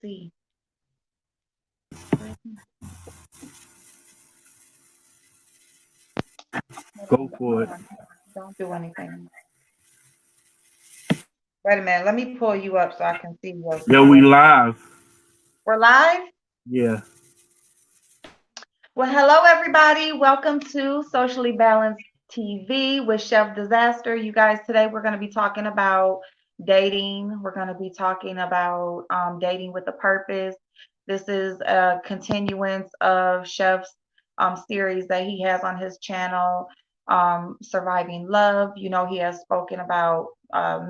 See. Go for it. Don't do anything. Wait a minute. Let me pull you up so I can see your Yo, we screen. live. We're live? Yeah. Well, hello, everybody. Welcome to Socially Balanced TV with Chef Disaster. You guys, today we're going to be talking about dating. We're going to be talking about dating with a purpose. This is a continuance of Chef's series that he has on his channel, Surviving Love. You know, he has spoken about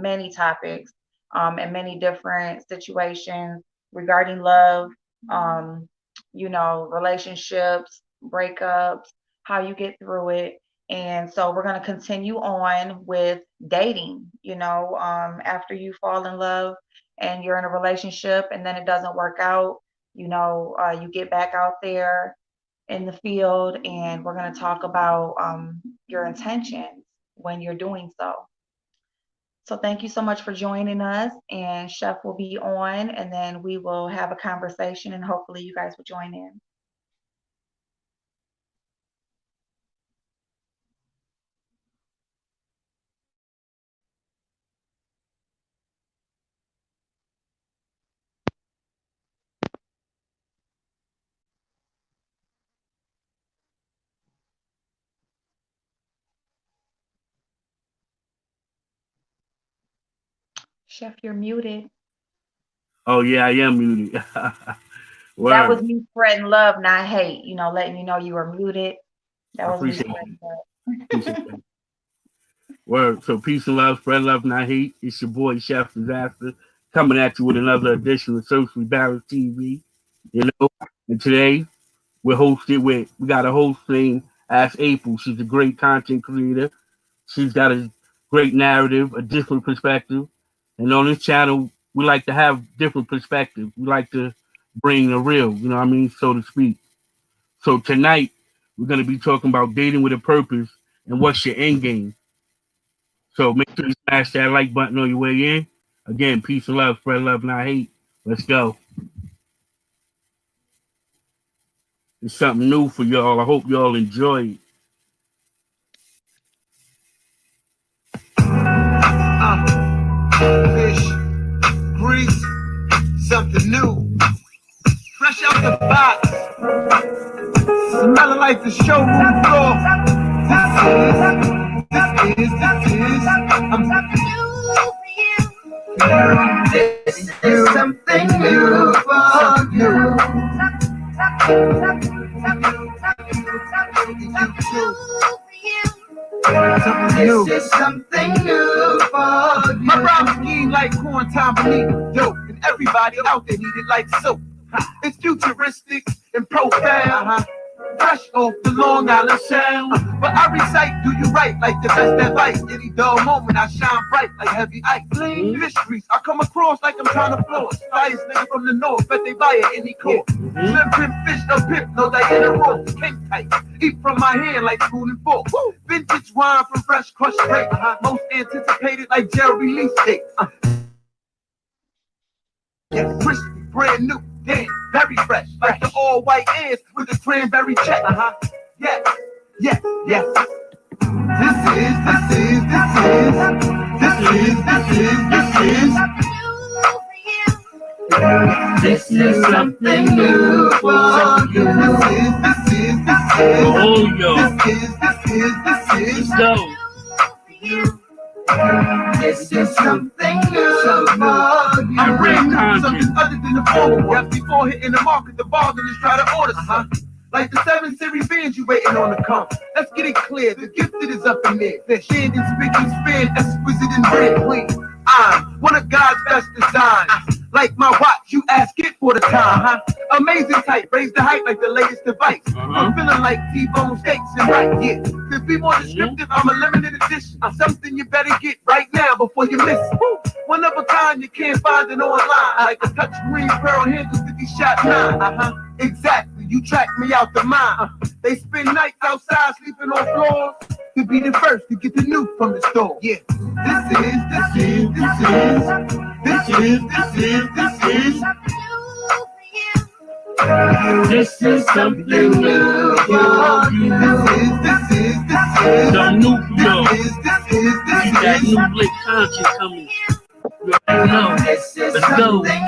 many topics and many different situations regarding love. Um, relationships, breakups, how you get through it. And so we're going to continue on with dating, after you fall in love and you're in a relationship and then it doesn't work out, you get back out there in the field and we're going to talk about your intentions when you're doing so. So thank you so much for joining us, and Chef will be on and then we will have a conversation and hopefully you guys will join in. Chef, you're muted. Oh yeah, I am muted. That Word. was me spreading love, not hate, letting you know you were muted. That I was me appreciate spreading that. love. Appreciate that. Word. So peace and love, spread love, not hate. It's your boy Chef Disaster coming at you with another edition of Socially Balanced TV. You know, and today we're hosted with we got a host named Ash April. She's a great content creator. She's got a great narrative, a different perspective. And on this channel, we like to have different perspectives. We like to bring the real, you know what I mean, so to speak. So tonight, we're going to be talking about dating with a purpose and what's your end game. So make sure you smash that like button on your way in. Again, peace and love, spread love, not hate. Let's go. It's something new for y'all. I hope y'all enjoy it. Fish, grease, something new, fresh out the box, smelling like the showroom floor. This is something new for you. This is something new for you. My rhymes scheme like corn time beneath dope, and everybody out there need it like soap. It's futuristic and profound. Fresh off the Long Island sound. But I recite, do you right like the best advice. Any dull moment, I shine bright like heavy ice. Mysteries I come across like I'm trying to floor. Flyest nigga from the north, bet they buy it any court. Slim pimp fish, a pimp, no Diana Ross. King tight, eat from my hand like spoon and fork. Vintage wine from fresh crushed grape. Most anticipated like Jerry Lee steak. Yeah, crispy, brand new, damn, very fresh. Like the all white ants with the cranberry check. Yes, yes, yes. This is something new for you. Oh, yo. This Let's go. This is something new for you. I'm bringing something other than the former one. Before hitting the market, the bargainers try to order some. Like the 7 Series bands you waiting on to come. Let's get it clear, the gifted is up in there. They're shared in spick and span, exquisite and red clean. I'm one of God's best designs. Like my watch, you ask it for the time. Amazing type, raise the height like the latest device. I'm feeling like T-bone steaks and right, yeah. To be more descriptive, I'm a limited edition. Something you better get right now before you miss it. One of a kind, you can't find it online. Like a touchscreen pearl handles to be shot 9. Exactly, you track me out the mind. They spend nights outside sleeping on floors to be the first to get the new from the store. Yeah, this is This is something new for you. Something new for y'all. See that new lit conscience coming. You already know. Let's go. They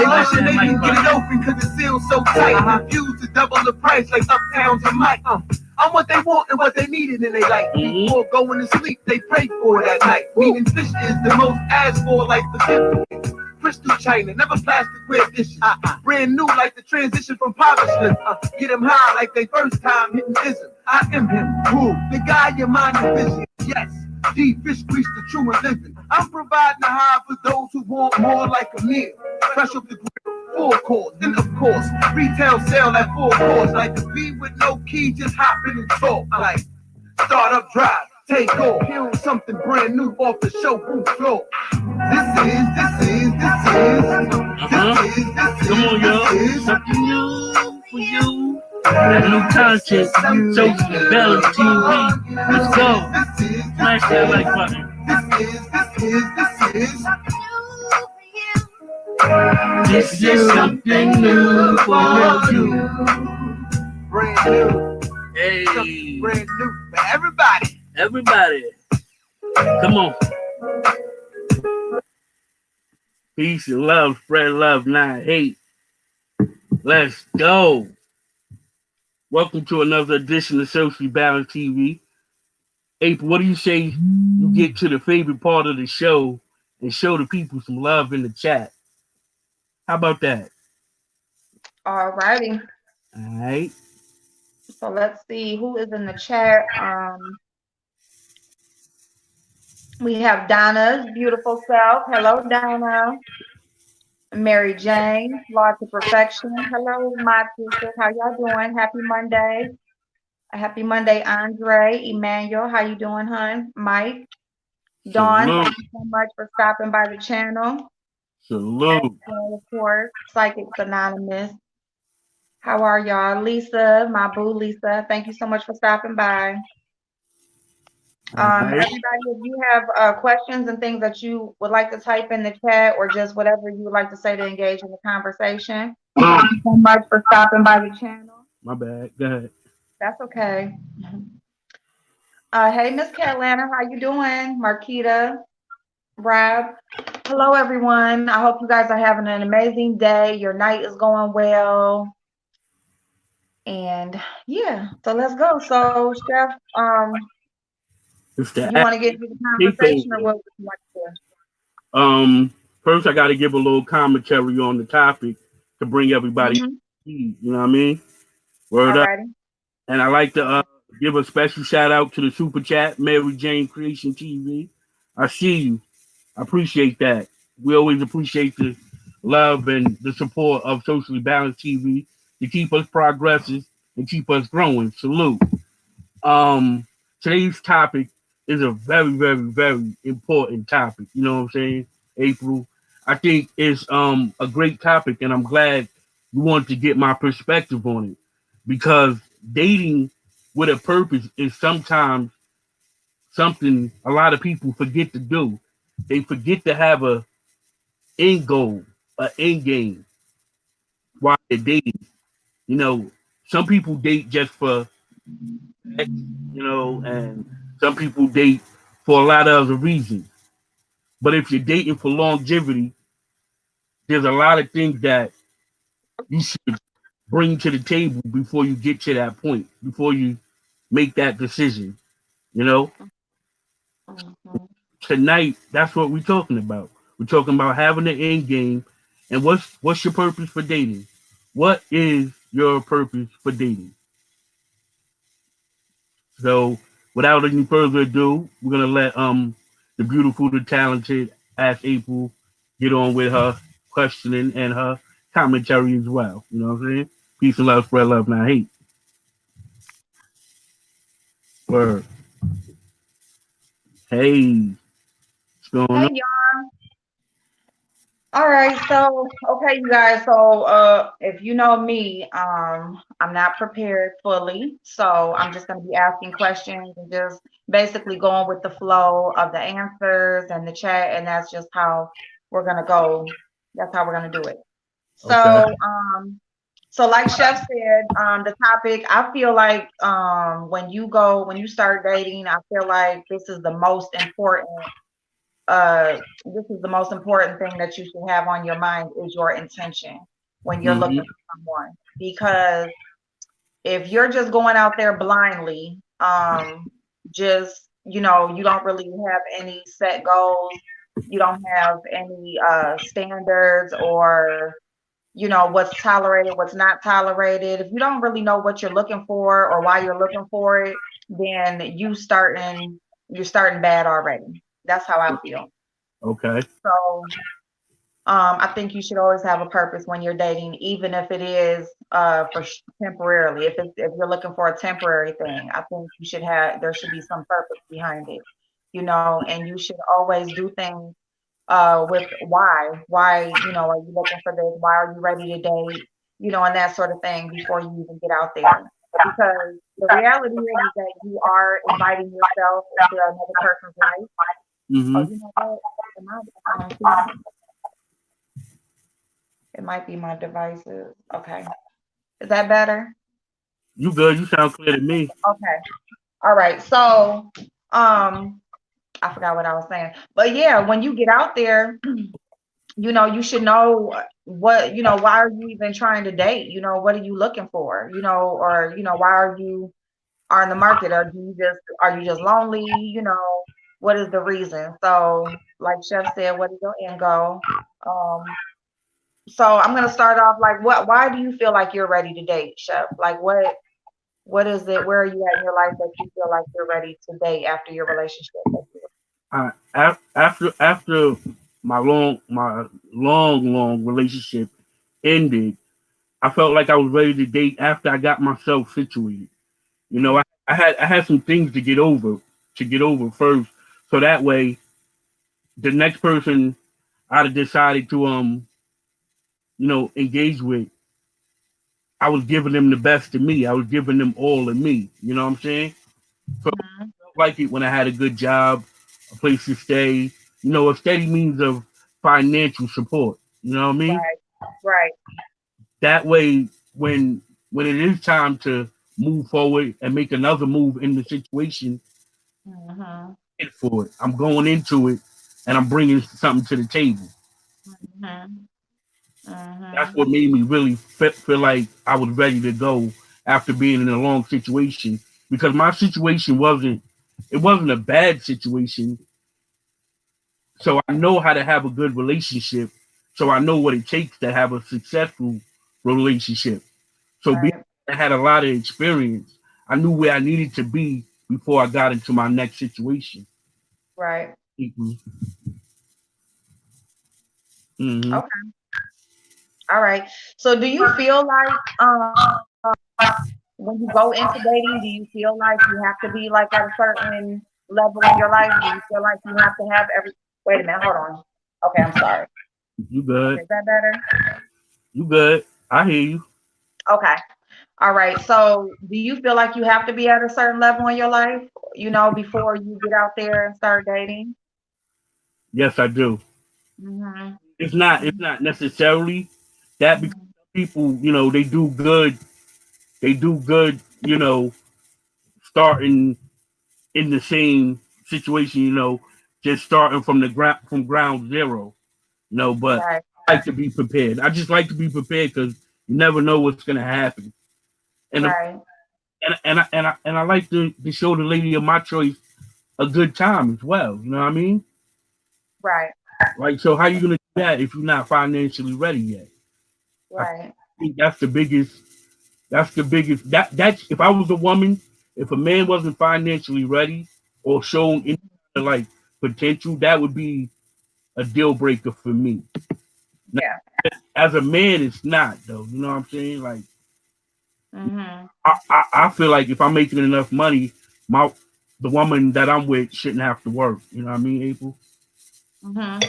wishing they can get it open cause it seals so tight. Refuse to double the price like Uptown to Mike. I'm what they want and what they needed in their life. Before going to sleep, they pray for it at night. Meaning fish is the most asked for like the gift. Crystal china, never plasticware dishes. Brand new like the transition from polishness. Get them high like they first time hitting ism. I am him, who? The guy your mind and vision. Yes, deep fish grease the true and living. I'm providing a high for those who want more like a meal. Fresh off the grill, 4 course, and of course, retail sale at 4 course. Like a bee with no key, just hop in and talk. Like startup drive, take off. Hearing something brand new off the showroom floor. This is. Come on, y'all. Something new for you. That new content, social balance TV. Let's go. Smash that like button. This is something new for you. Brand new. Hey. Something brand new for everybody. Everybody. Come on. Peace and love, spread love, not hate. Let's go. Welcome to another edition of Socially Balanced TV. April, what do you say you get to the favorite part of the show and show the people some love in the chat? How about that? All righty. All right. So let's see who is in the chat. We have Donna's beautiful self. Hello, Donna. Mary Jane, Law to Perfection. Hello, my sister. How y'all doing? Happy Monday. Happy Monday, Andre, Emmanuel. How you doing, hon? Mike, Dawn. Salute. Thank you so much for stopping by the channel. Salute. And of course, Psychics Anonymous. How are y'all? Lisa, my boo Lisa. Thank you so much for stopping by. All right. Everybody, if you have questions and things that you would like to type in the chat or just whatever you would like to say to engage in the conversation, thank you so much for stopping by the channel. My bad. Go ahead. That's okay. Hey, Miss Carolina, how you doing? Marquita, Rob. Hello, everyone. I hope you guys are having an amazing day. Your night is going well. And yeah, so let's go. So, Chef, It's the you want to get into the conversation or takeover. what would you like to do? First I got to give a little commentary on the topic to bring everybody up to speed, you know what I mean? Word up. Alrighty. And I like to give a special shout out to the super chat, Mary Jane Creation TV. I see you. I appreciate that. We always appreciate the love and the support of Socially Balanced TV to keep us progressing and keep us growing. Salute. Today's topic is a very, very, very important topic. You know what I'm saying, April? I think it's a great topic, and I'm glad you want to get my perspective on it because dating with a purpose is sometimes something a lot of people forget to do. They forget to have a end goal, an end game while they're dating. You know, some people date just for sex, you know, and some people date for a lot of other reasons. But if you're dating for longevity, there's a lot of things that you should bring to the table before you get to that point, before you make that decision. You know, Mhm. tonight that's what we're talking about. We're talking about having an end game, and what's your purpose for dating? What is your purpose for dating? So, without any further ado, we're gonna let the beautiful, the talented Ash April get on with her questioning and her commentary as well. You know what I'm saying? Peace and love, spread love, not hate. Word. Hey, what's going Hey, on? y'all. All right, so okay, you guys. So, if you know me, I'm not prepared fully, so I'm just gonna be asking questions and just basically going with the flow of the answers and the chat, and that's just how we're gonna go. That's how we're gonna do it. Okay. So, So like Chef said, the topic, I feel like when you start dating, I feel like this is the most important thing that you should have on your mind is your intention when you're looking Mm-hmm. for someone. Because if you're just going out there blindly, just, you don't really have any set goals, you don't have any standards, or what's tolerated, what's not tolerated. If you don't really know what you're looking for or why you're looking for it, then you're starting bad already. That's how I feel. Okay. So I think you should always have a purpose when you're dating, even if it is temporarily. If you're looking for a temporary thing, I think there should be some purpose behind it, and you should always do things with why, are you looking for this? Why are you ready to date? And that sort of thing before you even get out there. Because the reality is that you are inviting yourself into another person's life. Oh, Mm-hmm. you know what? It might be my devices. Okay. Is that better? You good? You sound clear to me. Okay. All right. So, I forgot what I was saying. But yeah, when you get out there, you should know why are you even trying to date? What are you looking for? Or why are in the market? Or are you just lonely? What is the reason? So, like Chef said, what is your end goal? Um, so I'm gonna start off like why do you feel like you're ready to date, Chef? Like what is it? Where are you at in your life that you feel like you're ready to date after your relationship? After my long relationship ended, I felt like I was ready to date after I got myself situated. You know, I had some things to get over first, so that way the next person I'd have decided to engage with, I was giving them the best of me. I was giving them all of me. You know what I'm saying? So Mm-hmm. I felt like it when I had a good job, a place to stay, a steady means of financial support. You know what I mean? Right, right. That way, when it is time to move forward and make another move in the situation, Mm-hmm. for it. I'm going into it and I'm bringing something to the table. Mm-hmm. That's Mm-hmm. what made me really feel like I was ready to go after being in a long situation, because my situation wasn't a bad situation. So I know how to have a good relationship. So I know what it takes to have a successful relationship. So being Right, I had a lot of experience, I knew where I needed to be before I got into my next situation. right. Mm-hmm. Mm-hmm. Okay. All right. So do you feel like when you go into dating, do you feel like you have to be like at a certain level in your life? Do you feel like you have to have every wait a minute, hold on. Okay, I'm sorry. You Okay, good? is that better? You good? I hear you. Okay. All right. So do you feel like you have to be at a certain level in your life, before you get out there and start dating? Yes, I do. Mm-hmm. It's not necessarily that, because Mm-hmm. people, they do good, starting in the same situation, just starting from ground zero, but Right, I like to be prepared. I just like to be prepared because you never know what's gonna happen. And right, and I like to show the lady of my choice a good time as well. You know what I mean? right, Like, so how you gonna do that if you're not financially ready yet? I right. think that's the biggest. That's the biggest. That's if I was a woman, if a man wasn't financially ready or showing any kind of like potential, that would be a deal breaker for me. Now, Yeah. as a man, it's not though. You know what I'm saying? Like, Mm-hmm. I feel like if I'm making enough money, my the woman that I'm with shouldn't have to work. You know what I mean, April? Mm-hmm.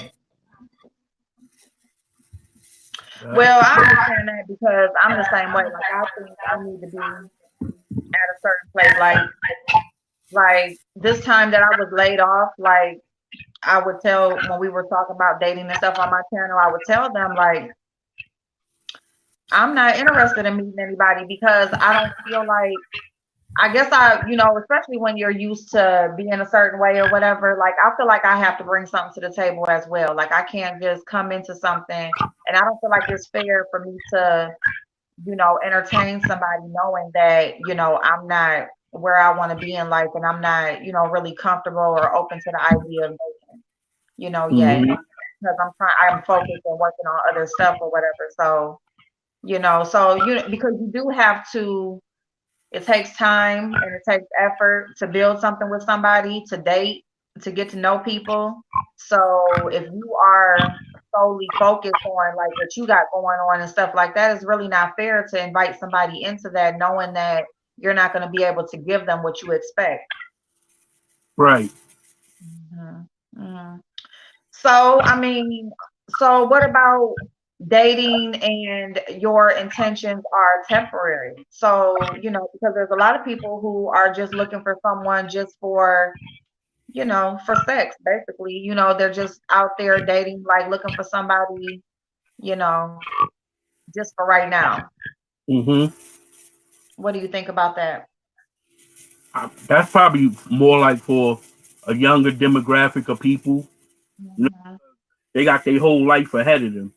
Uh, Well, I understand that because I'm the same way. Like I think I need to be at a certain place. Like this time that I was laid off, like I would tell when we were talking about dating and stuff on my channel, I would tell them like I'm not interested in meeting anybody because I don't feel like, I guess especially when you're used to being a certain way or whatever, like I feel like I have to bring something to the table as well. Like I can't just come into something, and I don't feel like it's fair for me to, entertain somebody knowing that, I'm not where I want to be in life and I'm not, really comfortable or open to the idea of dating, yet. Hmm. Because I'm focused and working on other stuff or whatever. So, because you do have to, it takes time and it takes effort to build something with somebody, to date, to get to know people. So if you are solely focused on like what you got going on and stuff like that, it's really not fair to invite somebody into that knowing that you're not going to be able to give them what you expect. Right. Mhm. Mhm. So, I mean, so what about dating and your intentions are temporary? So, because there's a lot of people who are just looking for someone just for sex, basically. They're just out there dating, like looking for somebody, you know, just for right now. Hmm. What do you think about that? That's probably more like for a younger demographic of people. You know, Mhm. they got their whole life ahead of them.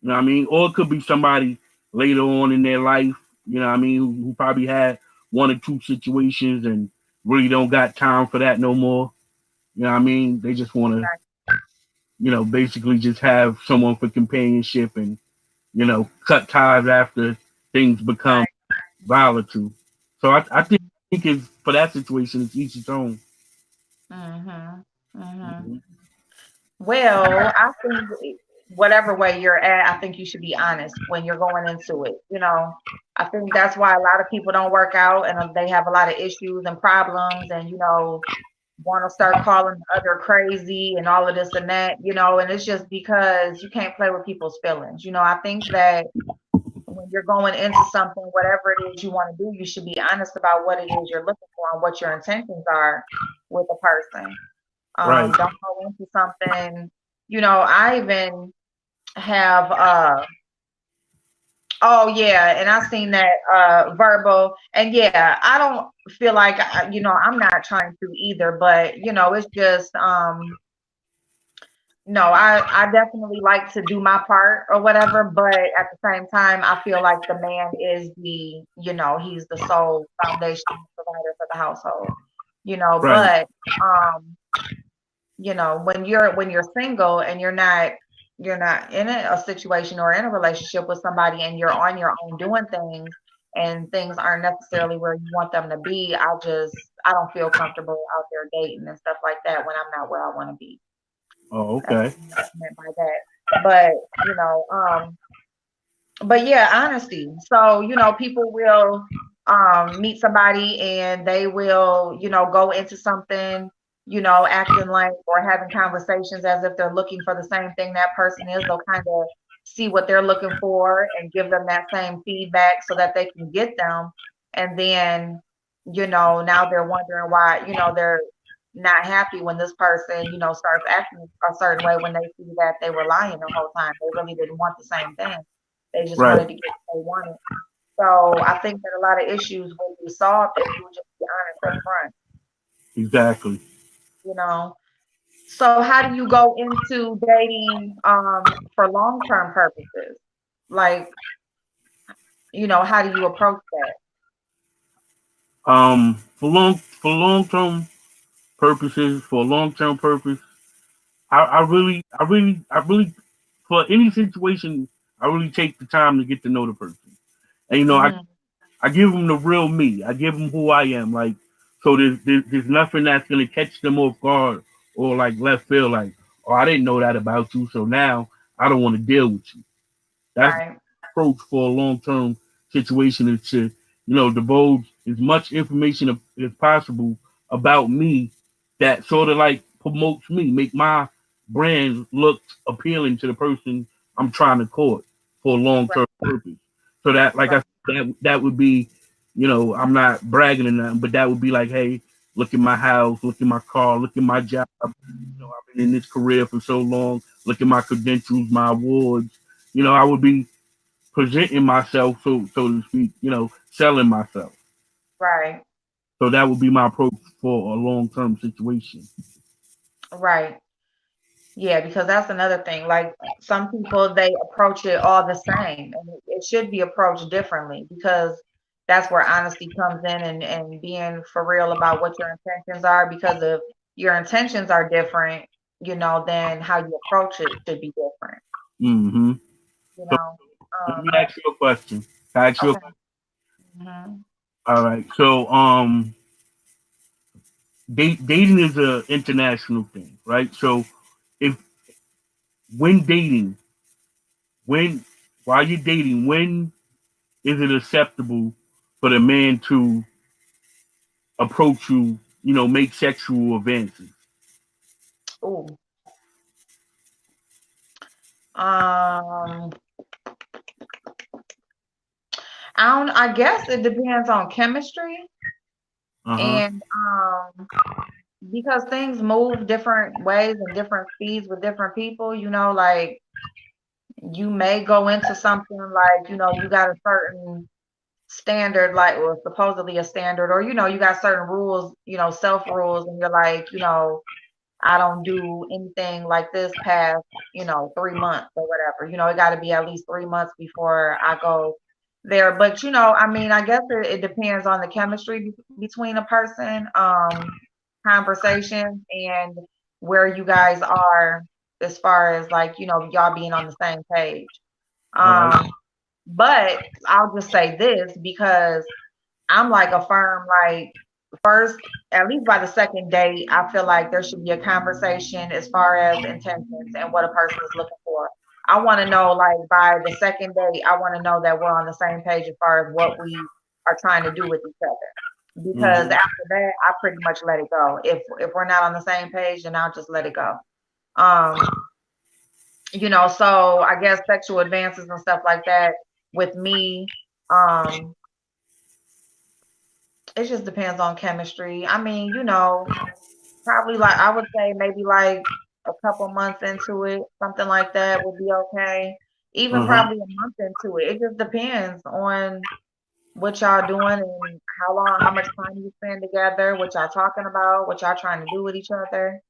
You know what I mean? Or it could be somebody later on in their life, you know what I mean, who probably had one or two situations and really don't got time for that no more. You know what I mean? They just want to, basically just have someone for companionship and, cut ties after things become Right. volatile. So I think, Mhm. it's, for that situation, it's each its own. Mhm. Mhm. Mhm. Well, I think whatever way you're at, I think you should be honest when you're going into it. I think that's why a lot of people don't work out and they have a lot of issues and problems and, want to start calling the other crazy and all of this and that, and it's just because you can't play with people's feelings. I think that when you're going into something, whatever it is you want to do, you should be honest about what it is you're looking for and what your intentions are with a person. Right. Don't go into something, I even have oh yeah, and I seen that verbal, and yeah, I don't feel like I'm not trying to either, but it's just no, I definitely like to do my part or whatever, but at the same time, I feel like the man is he's the sole foundation provider for the household, Right. but um when you're single and you're not in a situation or in a relationship with somebody and you're on your own doing things and things aren't necessarily where you want them to be, I don't feel comfortable out there dating and stuff like that when I'm not where I want to be. Oh, That's okay. what I meant by that. But but yeah, honesty. So, people will meet somebody and they will, go into something, acting like or having conversations as if they're looking for the same thing that person is. They'll kind of see what they're looking for and give them that same feedback so that they can get them. And then, now they're wondering why, they're not happy when this person, starts acting a certain way when they see that they were lying the whole time. They really didn't want the same thing. They just Right. wanted to get what they wanted. So I think that a lot of issues will be solved if you would just be honest up front, Exactly. you know. So how do you go into dating for long-term purposes? Like, how do you approach that? For long term purpose, I really, for any situation, I really take the time to get to know the person. And Hmm. I give them the real me. I give them who I am. Like, so there's nothing that's gonna catch them off guard or like left field. Like, oh, I didn't know that about you, so now I don't want to deal with you. That's Right, approach for a long term situation is to, divulge as much information as possible about me that sort of like promotes me, make my brand look appealing to the person I'm trying to court for a long right, term purpose. So that, like I right, said, that would be, I'm not bragging or nothing, but that would be like, hey, look at my house, look at my car, look at my job. I've been in this career for so long. Look at my credentials, my awards. I would be presenting myself, so to speak, selling myself. Right. So that would be my approach for a long term situation. Right. Yeah, because that's another thing. Like some people, they approach it all the same, and it should be approached differently because that's where honesty comes in and being for real about what your intentions are. Because if your intentions are different, then how you approach it should be different. Hmm. You So know. let me Um, ask you a question. Can I ask you a okay. question? Hmm. All right. So dating is a international thing, right? So if when dating, when while you're dating, when is it acceptable for the man to approach you, make sexual advances? Ooh. Um, I guess it depends on chemistry Uh huh. and because things move different ways and different speeds with different people, like you may go into something like, you got a certain standard, like, or supposedly a standard, or, you got certain rules, self rules, and you're like, I don't do anything like this past, 3 months or whatever. It got to be at least 3 months before I go there. But, I mean, I guess it depends on the chemistry between a person, conversation, and where you guys are as far as like, y'all being on the same page. All right. Um, but I'll just say this because I'm like a firm, like, first, at least by the second date, I feel like there should be a conversation as far as intentions and what a person is looking for. I want to know, like, by the second date, I want to know that we're on the same page as far as what we are trying to do with each other. Because Hmm. after that, I pretty much let it go. If we're not on the same page, then I'll just let it go. Um, so I guess sexual advances and stuff like that with me, um, it just depends on chemistry. I mean, probably like I would say maybe like a couple months into it, something like that would be okay. Even Uh huh. probably a month into it. It just depends on what y'all doing and how much time you spend together, what y'all talking about, what y'all trying to do with each other.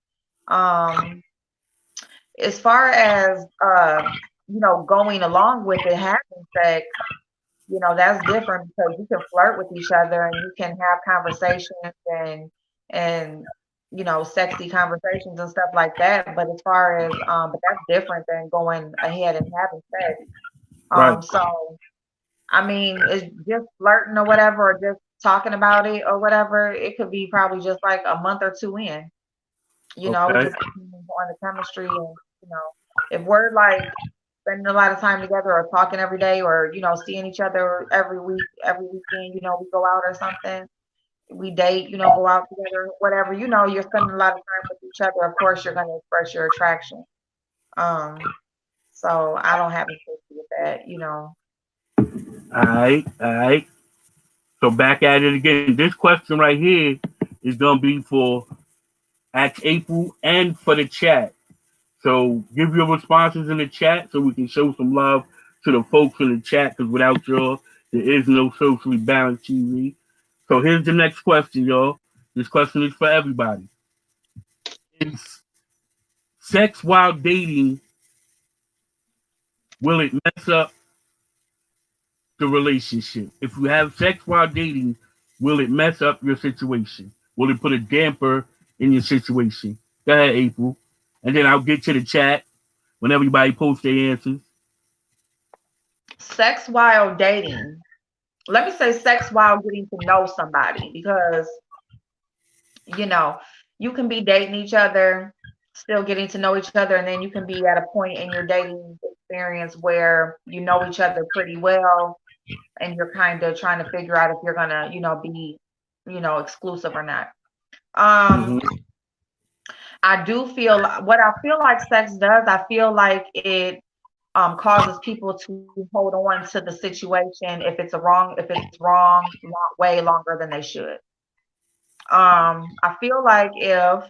Um, as far as going along with it, having sex, that's different because you can flirt with each other and you can have conversations and sexy conversations and stuff like that. But as far as but that's different than going ahead and having sex. Right. So I mean, it's just flirting or whatever, or just talking about it or whatever. It could be probably just like a month or two in. It Okay. just depends on the chemistry and if we're like spending a lot of time together or talking every day or seeing each other every week, every weekend, we go out or something, we date, go out together, whatever, you're spending a lot of time with each other. Of course, you're going to express your attraction. Um, so I don't have an issue with that. All right. All right. So back at it again. This question right here is gonna be for Ask April and for the chat. So give your responses in the chat so we can show some love to the folks in the chat. Because without y'all, there is no socially balanced TV. So here's the next question, y'all. This question is for everybody. Is sex while dating, will it mess up the relationship? If you have sex while dating, will it mess up your situation? Will it put a damper in your situation? Go ahead, April. And then I'll get to the chat when everybody posts their answers. Sex while dating. Let me say sex while getting to know somebody because you know, you can be dating each other, still getting to know each other, and then you can be at a point in your dating experience where you know each other pretty well and you're kind of trying to figure out if you're gonna, be, exclusive or not. Um, Mm-hmm. I do feel what I feel like sex does, I feel like it causes people to hold on to the situation if it's wrong way longer than they should. I feel like if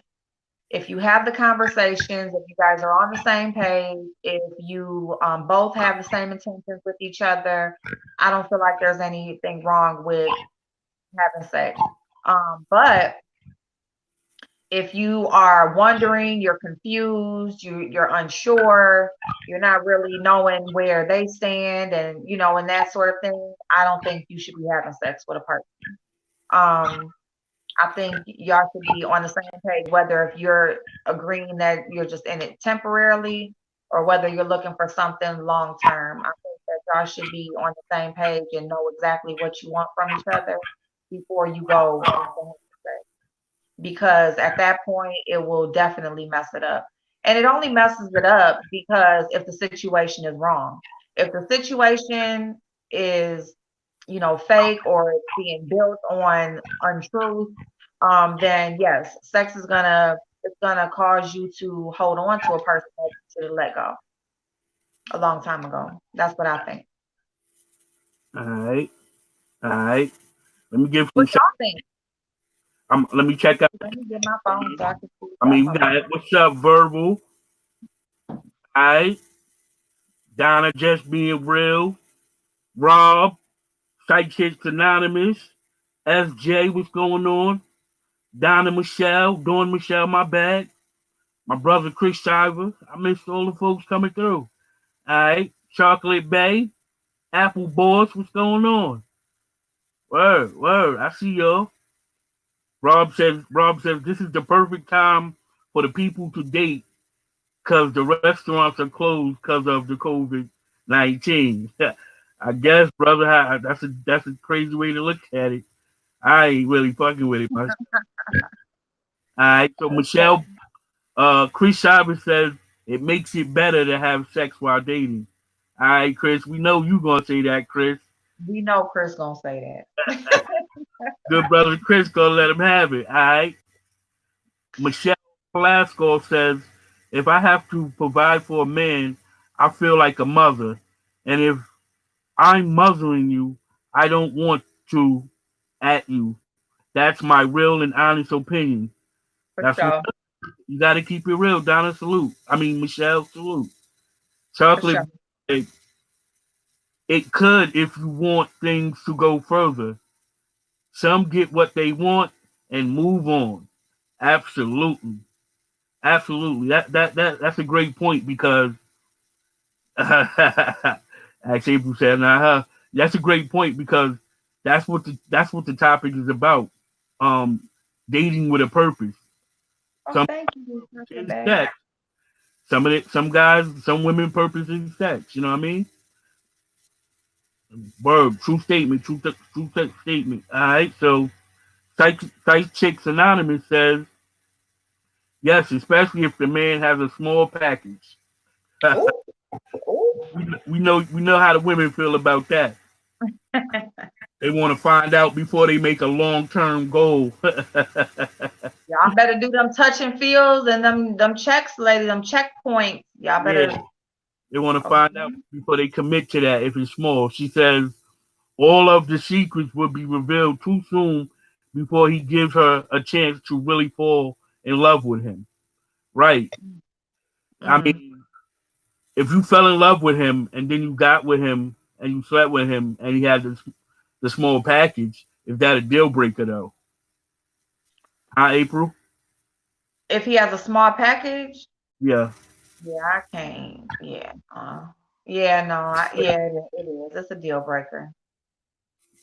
If you have the conversations, if you guys are on the same page, if you both have the same intentions with each other, I don't feel like there's anything wrong with having sex. But if you are wondering, you're confused, you're unsure, you're not really knowing where they stand, and and that sort of thing, I don't think you should be having sex with a person. Um, I think y'all should be on the same page, whether if you're agreeing that you're just in it temporarily or whether you're looking for something long term. I think that y'all should be on the same page and know exactly what you want from each other before you go into sex. Because at that point, it will definitely mess it up. And it only messes it up because if the situation is wrong. If the situation is fake or it's being built on untruth, then yes, sex is gonna cause you to hold on to a person that you should have let go a long time ago. That's what I think. All right, all right. Let me give some. What y'all think? Let me check out. Let me get my phone so I can see I stuff. mean, we got it. What's up, Verbal? All right. Donna just being real. Rob, Psych Chicks Anonymous. SJ, what's going on? Donna Michelle, Dawn Michelle, my bad. My brother Chris Shiver. I missed all the folks coming through. All right. Chocolate Bay, Apple Boss, what's going on? Word, word. I see y'all. Rob says this is the perfect time for the people to date because the restaurants are closed because of the COVID-19. I guess, brother, that's a crazy way to look at it. I ain't really fucking with it myself. All right, so Okay. Michelle, Chris Chavez says it makes it better to have sex while dating. All right, Chris, we know you gonna say that, Chris. We know Chris gonna say that. Good brother Chris gonna let him have it. All right. Michelle Velasco says, if I have to provide for a man, I feel like a mother. And if I'm mothering you, I don't want to at you. That's my real and honest opinion. For That's what sure. you got to keep it real. Donna, salute. I mean, Michelle, salute. For Chocolate, sure. it could if you want things to go further. Some get what they want and move on. Absolutely. Absolutely. That's a great point because as April said, that's a great point because that's what the topic is about. Um, Dating with a purpose. Oh, Some thank you, Chocolate is Bay. sex. Some of it, some guys, some women purpose is sex. You know what I mean? Word, true statement, true statement. All right, so Psych Chicks Anonymous says yes, especially if the man has a small package. Oh, oh. we know how the women feel about that. They want to find out before they make a long term goal. Y'all better do them touch and feels and them checks, lady, them checkpoints. Y'all Yeah, better. they want to find out Okay. before they commit to that if it's small. She says all of the secrets will be revealed too soon before he gives her a chance to really fall in love with him. Right. I Mm. mean, if you fell in love with him and then you got with him and you slept with him and he had the small package, is that a deal breaker though? Huh, April? If he has a small package, Yeah. yeah, I can't. Yeah. Yeah, no, yeah, it is. It's a deal breaker.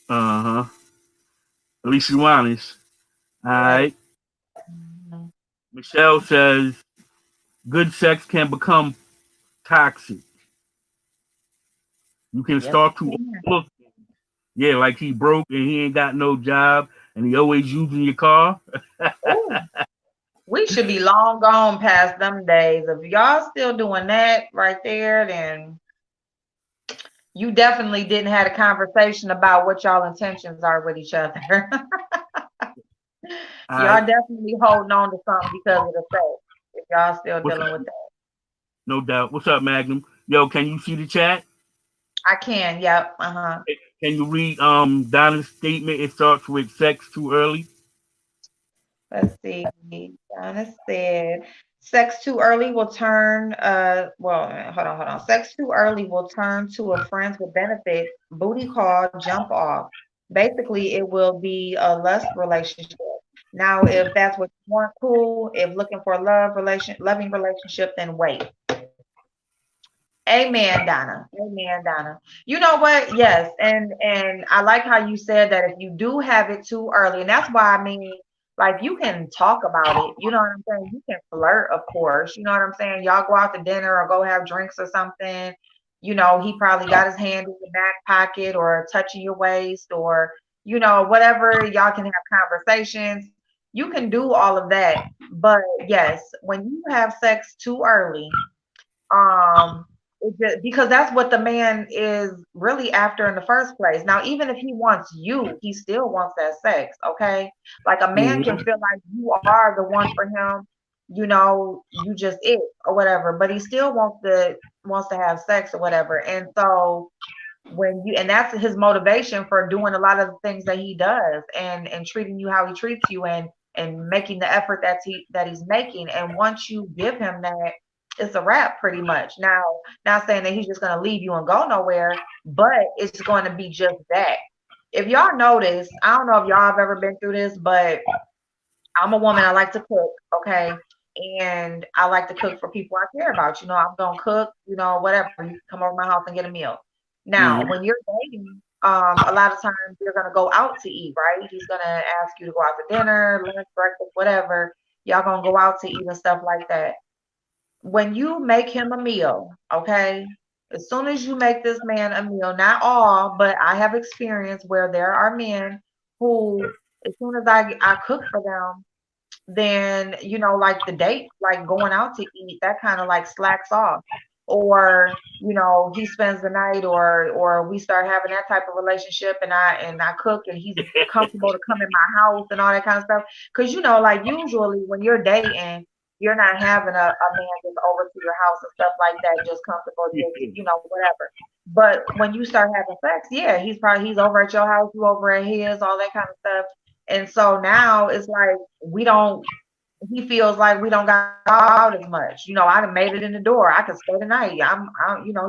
Uh huh. At least you honest. All Yeah, it right. is. Mhm. Michelle says good sex can become toxic. You can Yes, start it to can. look, yeah, like he broke and he ain't got no job and he always using your car. Oh, we should be long gone past them days. If y'all still doing that right there, then you definitely didn't have a conversation about what y'all intentions are with each other. All right, Y'all definitely holding on to something because of the sex. If y'all still what's dealing up? with that. No doubt. What's up, Magnum? Yo, can you see the chat? I can, yep. Uh-huh. Can you read Donna's statement? It starts with sex too early. Let's see. Donna said, sex too early will turn, hold on. Sex too early will turn to a friends with benefits, booty call, jump off. Basically, it will be a lust relationship. Now, if that's what you want, cool. If looking for a loving relationship, then wait. Amen, Donna. Amen, Donna. You know what? Yes, and I like how you said that if you do have it too early, and that's why I mean, like you can talk about it. You know what I'm saying? You can flirt, of course. You know what I'm saying? Y'all go out to dinner or go have drinks or something. You know, he probably got his hand in your back pocket or touching your waist or whatever. Y'all can have conversations. You can do all of that. But yes, when you have sex too early, um because that's what the man is really after in the first place. Now, even if he wants you, he still wants that sex, okay? Like a man can Mm-hmm. feel like you are the one for him, you just it or whatever, but he still wants to have sex or whatever. And so and that's his motivation for doing a lot of the things that he does and treating you how he treats you and making the effort that he's making. And once you give him that, it's a wrap pretty much. Now, not saying that he's just going to leave you and go nowhere, but it's going to be just that. If y'all notice, I don't know if y'all have ever been through this, but I'm a woman. I like to cook, okay? And I like to cook for people I care about. I'm gonna cook, whatever. You can come over my house and get a meal. Now, Mm-hmm. when you're dating, a lot of times you're gonna go out to eat, right? He's gonna ask you to go out to dinner, lunch, breakfast, whatever. Y'all gonna go out to eat and stuff like that. When you make him a meal, okay? As soon as you make this man a meal, not all, but I have experience where there are men who, as soon as I cook for them, then like the date, like going out to eat, that kind of like slacks off. Or he spends the night, or we start having that type of relationship, and I cook and he's comfortable to come in my house and all that kind of stuff. Because like usually when you're dating, you're not having a man just over to your house and stuff like that, just comfortable, just whatever. But when you start having sex, yeah, he's over at your house, you over at his, all that kind of stuff. And so now it's like we don't he feels like we don't got to go out as much. I done made it in the door. I can stay the night.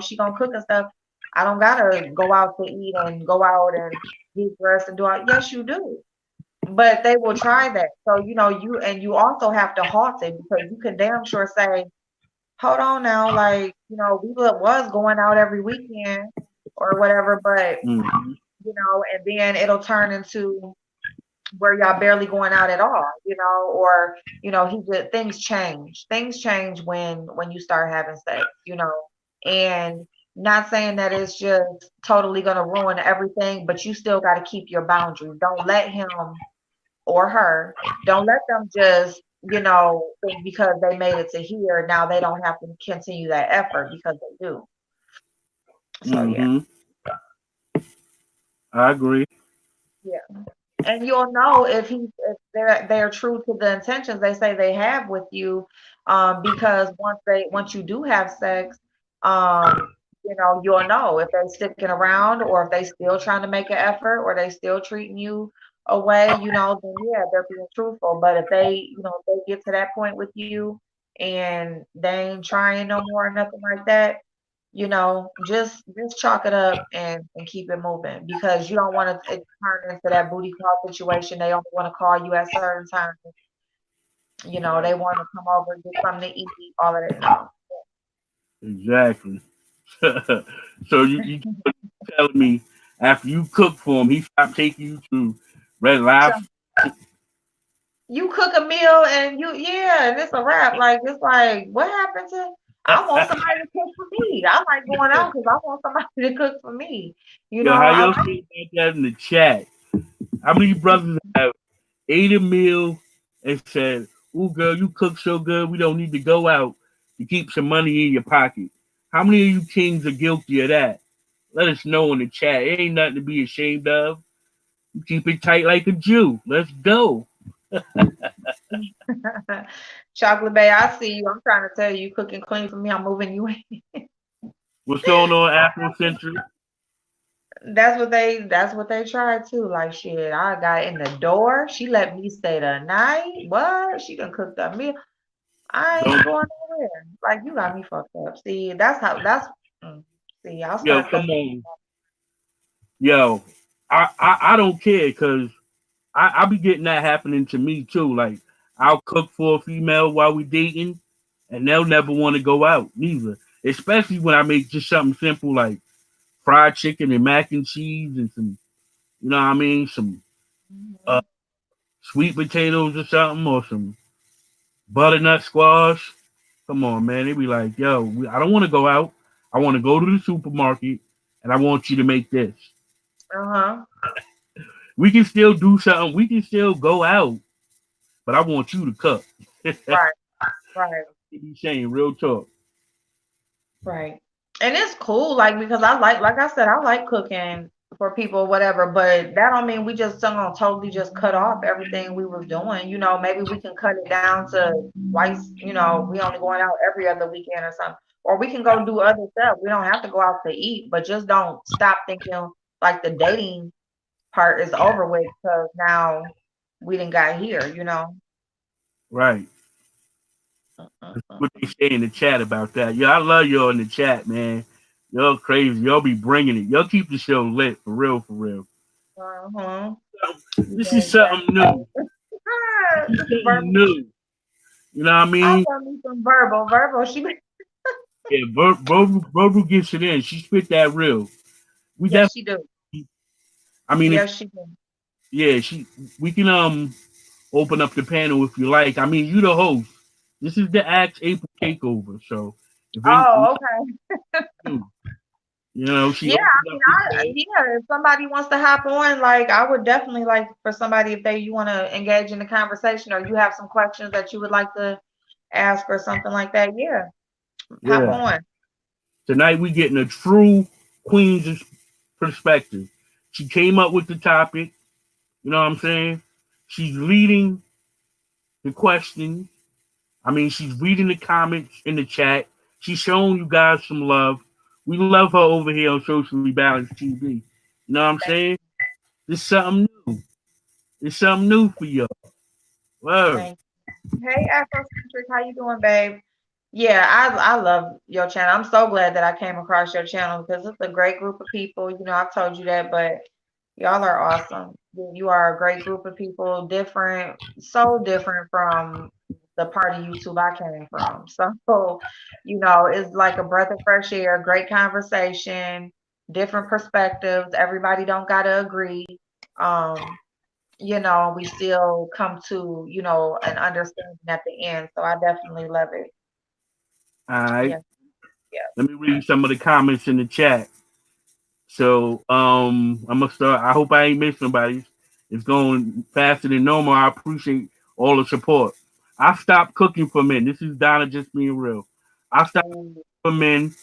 She gonna cook and stuff. I don't gotta go out to eat and go out and get dressed and do all. Yes, you do. But they will try that. So, you also have to halt it because you can damn sure say, hold on now, like, was going out every weekend or whatever, but, Mm-hmm. and then it'll turn into where y'all barely going out at all, or things change. Things change when you start having sex, and not saying that it's just totally gonna ruin everything, but you still got to keep your boundaries. Don't let him or her, don't let them just think because they made it to here, now they don't have to continue that effort because they do. So yeah. Mm-hmm. I agree. Yeah. And you'll know if they're true to the intentions they say they have with you, because once you do have sex, um, you'll know if they're sticking around or if they still trying to make an effort or they still treating you away, then yeah, they're being truthful. But if if they get to that point with you and they ain't trying no more or nothing like that, just chalk it up and keep it moving because you don't want to turn into that booty call situation. They only want to call you at certain times. They want to come over, get something to eat, all of that. No. Exactly. So you telling me after you cook for him, he stopped taking you to Red So Lobster? you cook a meal and yeah, and it's a wrap. Like it's like, what happened to? I want somebody to cook for me. I like going out because I want somebody to cook for me. Yo, how I y'all like. feel about that in the chat? How many brothers have ate a meal and said, "Ooh, girl, you cook so good, we don't need to go out to keep some money in your pocket"? How many of you kings are guilty of that? Let us know in the chat. It ain't nothing to be ashamed of. You keep it tight like a Jew. Let's go. Chocolate Bay, I see you. I'm trying to tell you, you cook and clean for me. I'm moving you in. What's going on, Afrocentric? That's what they tried too. Like shit, I got in the door. She let me stay the night. What? She done cooked a meal. I ain't Don't going nowhere. Like you got me fucked up. See, that's how that's mm. See, I'll yo, start come cussing. on, yo. I don't care because I be getting that happening to me too. Like I'll cook for a female while we dating, and they'll never want to go out neither. Especially when I make just something simple like fried chicken and mac and cheese and some, you know what I mean, some uh, Mhm. sweet potatoes or something or some butternut squash. Come on, man. They be like, yo, I don't want to go out. I want to go to the supermarket and I want you to make this. Uh-huh. We can still do something. We can still go out, but I want you to cook. They Right, right. be saying real talk. Right. And it's cool, like because like I said, I like cooking for people, whatever, but that don't mean we just gonna totally just cut off everything we was doing. Maybe we can cut it down to twice, we only going out every other weekend or something. Or we can go do other stuff. We don't have to go out to eat, but just don't stop thinking like the dating part is over with because now we didn't got here. Right. Mm-mm-mm. What they say in the chat about that. Yo, I love y'all in the chat, man. Y'all crazy. Y'all be bringing it. Y'all keep the show lit for real, for real. Uh-huh. This Yeah, is something new. exactly. This is This is something verbal. new. You know what I I mean? love me some verbal. Verbal, she Yeah, Verbal gets it in. She spit that real. We yes, definitely. she do. I mean, if Yes, she do. yeah, she. We can open up the panel if you like. I mean, you the host. This is the Axe April takeover. So if any, Oh, okay. she Yeah, opened I up mean, the panel. if somebody wants to hop on, like, I would definitely like for somebody if you want to engage in the conversation or you have some questions that you would like to ask or something like that. Yeah, hop Yeah. on. Tonight we getting a true Queen's perspective. She came up with the topic. You know what I'm saying? She's leading the question. I mean, she's reading the comments in the chat. She's showing you guys some love. We love her over here on Socially Balanced TV. You know what I'm Thank, saying? This something new. It's something new for y'all. Word. thank Hey, Afrocentric, how you doing, babe? Yeah, I love your channel. I'm so glad that I came across your channel because it's a great group of people. I've told you that, but y'all are awesome. You are a great group of people, different, so different from the part of YouTube I came from. So, it's like a breath of fresh air, great conversation, different perspectives. Everybody don't gotta agree. Um, we still come to, an understanding at the end. So I definitely love it. All right. Yeah, yeah. Let me read some of the comments in the chat. So I'm gonna start. I hope I ain't missed nobody. It's going faster than normal. I appreciate all the support. I stopped cooking for men. This is Donna just being real. I stopped Ooh, for men.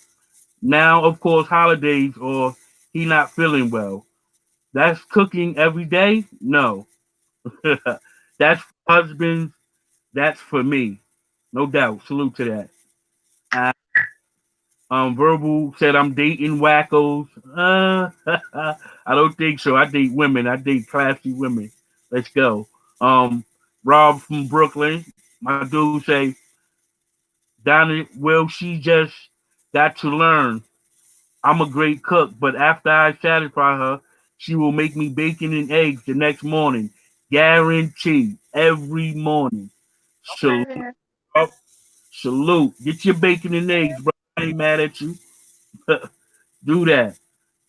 Now, of course, holidays or he not feeling well. That's cooking every day? No. That's for husbands. That's for me. No doubt. Salute to that. Uh, Verbal said I'm dating wackos. I don't think so. I date women. I date classy women. Let's go. Um, Rob from Brooklyn. My dude say, Donna, well, she just got to learn. I'm a great cook, but after I satisfy her, she will make me bacon and eggs the next morning. Guaranteed. Every morning. okay Salute. then. Salute. Get your bacon and eggs, bro. I ain't mad at you. Do that.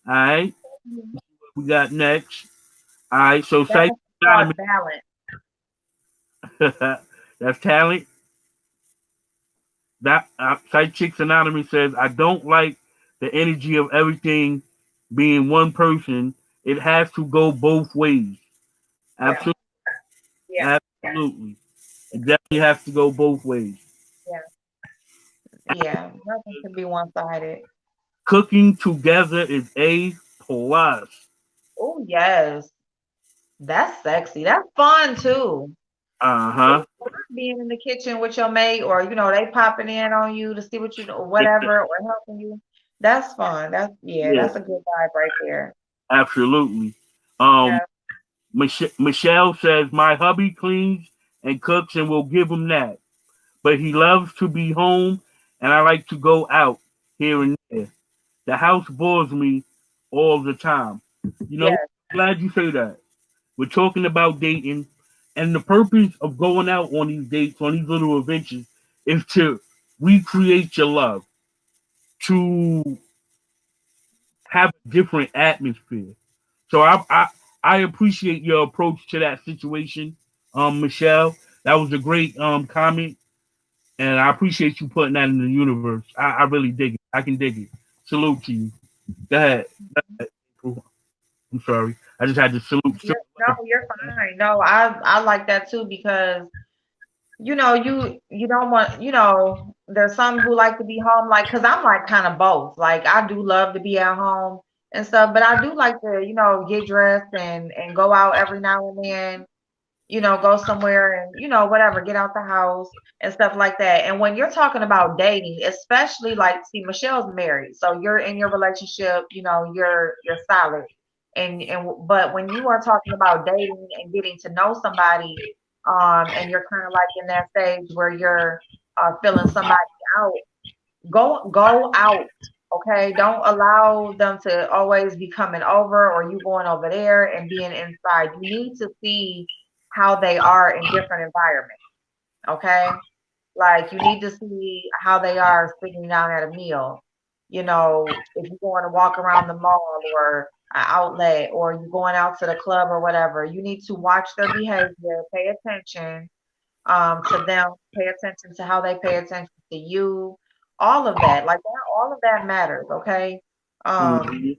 All right. Mhm. We got next. All right. So Psychic That's called Anonymous. balance. That's talent. That Psychic Anonymous says, I don't like the energy of everything being one person. It has to go both ways. Yeah, Absolutely. yeah, Absolutely. It definitely has to go both ways. yeah, yeah. Nothing can be one-sided. Cooking together is A plus. Oh, yes. That's sexy. That's fun too. Uh huh. Being in the kitchen with your mate or, they popping in on you to see what you do or whatever or helping you. That's fun. Yeah, Yeah. that's a good vibe right there. Absolutely. Um, Yeah. Michelle says my hubby cleans and cooks, and we'll give him that. But he loves to be home, and I like to go out here and there. The house bores me all the time. You know, Yes. glad you say that. We're talking about dating, and the purpose of going out on these dates, on these little adventures, is to recreate your love, to have a different atmosphere. So I appreciate your approach to that situation, Michelle. That was a great comment, and I appreciate you putting that in the universe. I really dig it. I can dig it. Salute to you. Go ahead. I'm sorry. I just had to salute. You're fine. No, I like that too because you don't want, there's some who like to be home, like, because I'm like kind of both. Like, I do love to be at home and stuff, but I do like to, get dressed and go out every now and then, go somewhere and, whatever, get out the house and stuff like that. And when you're talking about dating, especially like, see, Michelle's married, so you're in your relationship, you're solid. But when you are talking about dating and getting to know somebody, and you're kind of like in that stage where you're feeling somebody out, go out. Okay, don't allow them to always be coming over or you going over there and being inside. You need to see how they are in different environments. Okay, like you need to see how they are sitting down at a meal. If you're going to walk around the mall or an outlet or you're going out to the club or whatever, you need to watch their behavior, pay attention to them, pay attention to how they pay attention to you, all of that. Like that, all of that matters, okay? Um, Mhm.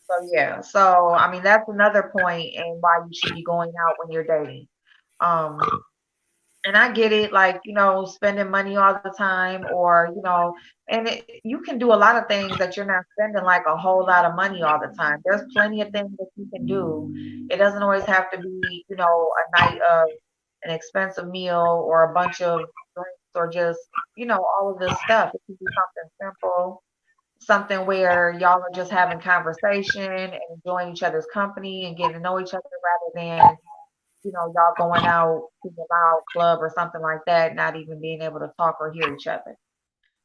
so yeah. So I mean that's another point in why you should be going out when you're dating. Um, and I get it, like, spending money all the time, or, and you can do a lot of things that you're not spending like a whole lot of money all the time. There's plenty of things that you can do. It doesn't always have to be, a night of an expensive meal or a bunch of drinks or just, all of this stuff. It can be something simple, something where y'all are just having conversation and enjoying each other's company and getting to know each other rather than y'all going out to the loud club or something like that, not even being able to talk or hear each other.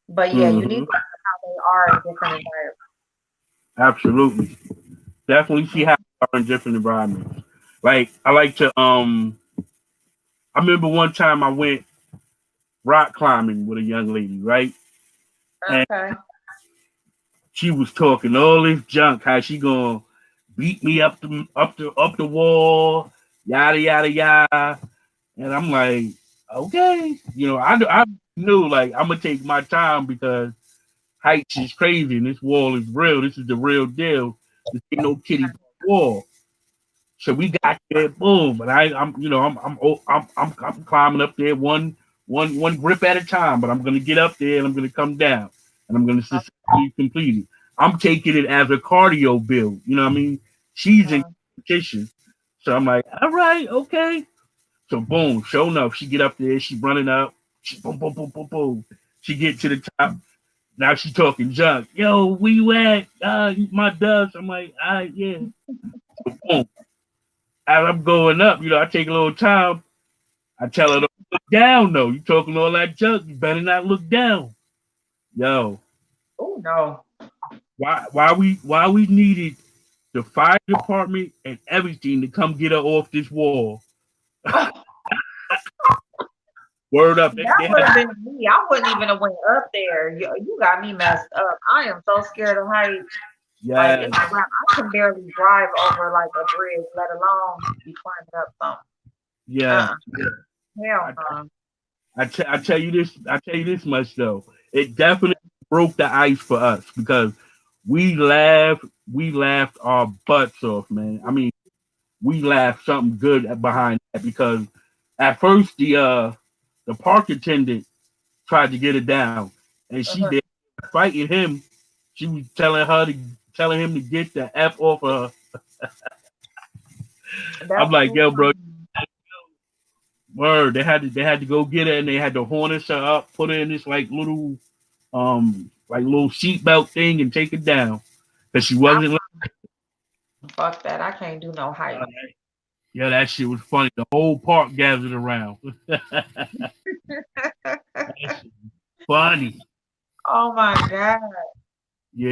But yeah, you need Mhm. to see how they are in different Absolutely. Definitely see how environments. they are in different environments. Like I like to I remember one time I went rock climbing with a young lady, right? And Okay. she was talking all this junk, how she gonna beat me up the wall, yada yada yada. And I'm like, okay, I knew like I'm gonna take my time because heights is crazy and this wall is real. This is the real deal. This ain't no kitty wall. So we got there, boom. But I'm climbing up there one grip at a time. But I'm gonna get up there and I'm gonna come down and I'm gonna successfully complete it. I'm taking it as a cardio build. You know what I mean? She's in Uh, competition, so I'm like, all right, okay. So boom, sure enough, she get up there, she running up, she boom, boom, boom, boom, boom. She get to the top. Now she talking junk. Yo, where you at? My dust. I'm like, all right, yeah. So boom. As I'm going up, I take a little time. I tell her to look down though. You talking all that junk, you better not look down. Yo, oh no. why we needed the fire department and everything to come get her off this wall. Word up. That They would had have been me. I wouldn't even have went up there. You got me messed up. I am so scared of heights. Like yeah, it's around, I can barely drive over like a bridge, let alone be climbing up something. yeah. Uh, hell I, no. I tell you this much though. It definitely broke the ice for us because we laughed we laughed our butts off, man. I mean, we laughed something good behind that because at first the park attendant tried to get it down and she Uh-huh. did fighting him. She was telling him to get the F off of her. I'm That's like, too yo, bro, funny. word. They had to go get her and they had to harness her up, put her in this like little seatbelt thing and take it down because she I wasn't. Fuck that. I can't do no Uh, heights. yeah, that shit was funny. The whole park gathered around. That shit funny. Oh my God.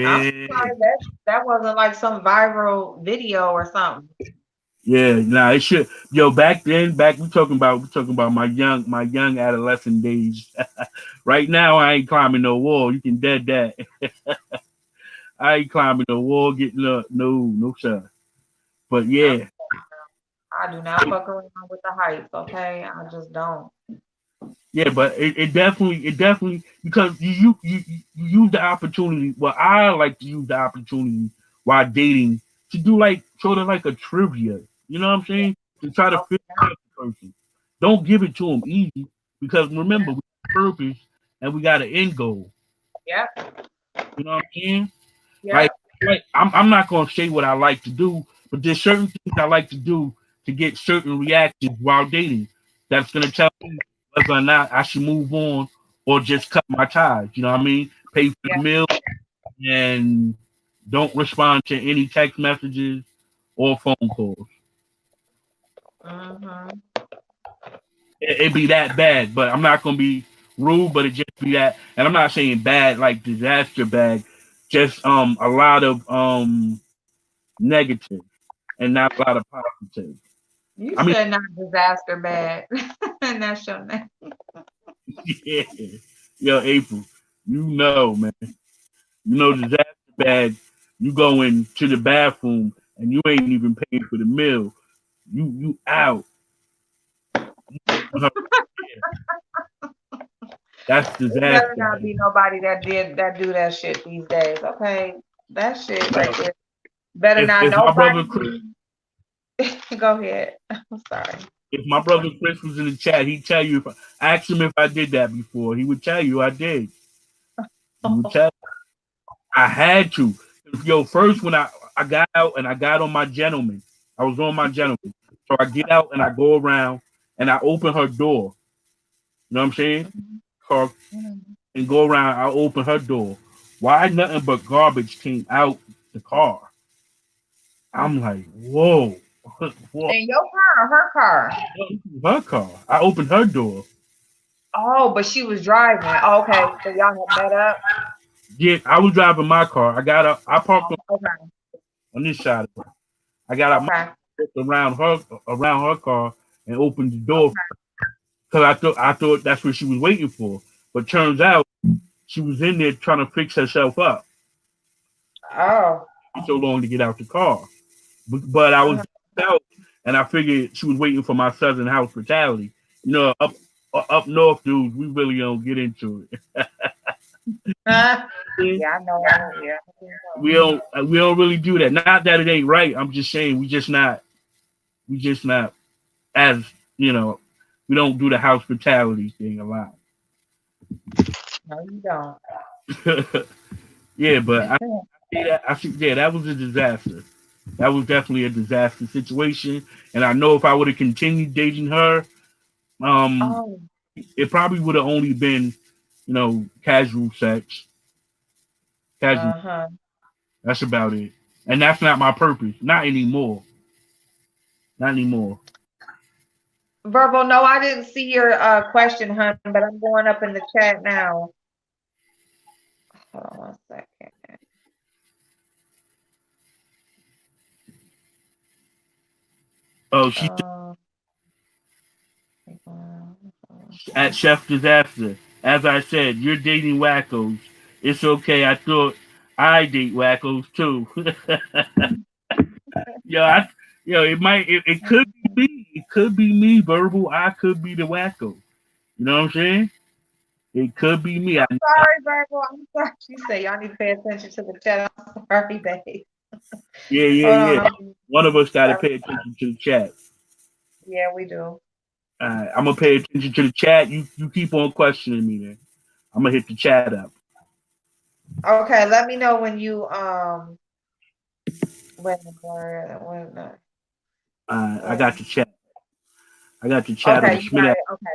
I'm Yeah. surprised that wasn't like some viral video or something. Yeah, nah, it should. Yo, back then, we talking about my young adolescent days. Right now, I ain't climbing no wall. You can dead that. I ain't climbing no wall, getting up. No, sir. But I'm, yeah, I do not fuck around with the heights, okay? I just don't. yeah, but it definitely because you use the opportunity. Well, I like to use the opportunity while dating to do like sort of like a trivia. You know what I'm Yeah. saying? To try to Oh, figure out the person. Don't give it to them easy because yeah. remember we have a purpose and we got an end goal. Yep. You know what I'm saying? Like, Yep. I'm not gonna say what I like to do, but there's certain things I like to do to get certain reactions while dating. That's gonna tell me whether or not I should move on or just cut my ties. You know what I mean? Pay for the Yeah. meal and don't respond to any text messages or phone calls. Mm-hmm. It'd be that bad, but I'm not gonna be rude, but it just be that. And I'm not saying bad like disaster bad, just a lot of negative and not a lot of positive. You I mean, said not disaster bad. And that's your name. yeah, yo, April, you know, man, you know, disaster bad. You go into the bathroom and you ain't even paying for the meal. You out. That's It better disaster. not be nobody that do that shit these days, okay? That shit right Yo, there. Better if not if my nobody brother Chris, be. Go ahead. I'm sorry. if my brother Chris was in the chat, he'd tell you. If I asked him if I did that before, he would tell you I did. He would tell. I had to. Yo, first when I got out and I got on my gentleman, I was on my gentleman. So I get out and I go around and I open her door. You know what I'm saying? Mhm. Car Mhm. and go around. I open her door. Why nothing but garbage came out the car? I'm like, whoa, whoa, In your car or her car? her car. I opened her door. Oh, but she was driving. Oh, okay, so y'all had met up. Yeah, I was driving my car. I got up. I parked Okay. on this side of her. I got out my Okay. around her car and opened the door Okay. because I thought that's what she was waiting for. But turns out she was in there trying to fix herself up. Oh. It took so long to get out the car. But I was Uh-huh. out and I figured she was waiting for my southern hospitality. You know, up north dudes, we really don't get into it. Yeah, I know. Yeah. I We don't really do that. Not that it ain't right. I'm just saying we just not as you know, we don't do the hospitality thing a lot. No, you don't. Yeah, but yeah, that was a disaster. That was definitely a disaster situation. And I know if I would have continued dating her, um, Oh. it probably would have only been, casual sex. Casual. Uh-huh. That's about it. And that's not my purpose. Not anymore. Not anymore. Verbal, no, I didn't see your question, hun, but I'm going up in the chat now. Hold on one second. Oh, she Um, at Chef Disaster. As I said, you're dating wackos. It's okay. I thought I date wackos too. yo, it could be me. It could be me, verbal. I could be the wacko. You know what I'm saying? It could be me. sorry, Virgo. I'm sorry. She said y'all need to pay attention to the chat. I'm sorry, babe. Yeah, yeah, Hold on. yeah. One of us got to pay attention to the chat. Yeah, we do. I'm gonna pay attention to the chat. You keep on questioning me, then. I'm gonna hit the chat up. Okay, let me know when you when I got the chat. I got the chat on okay, you got Schmidt. it. Okay.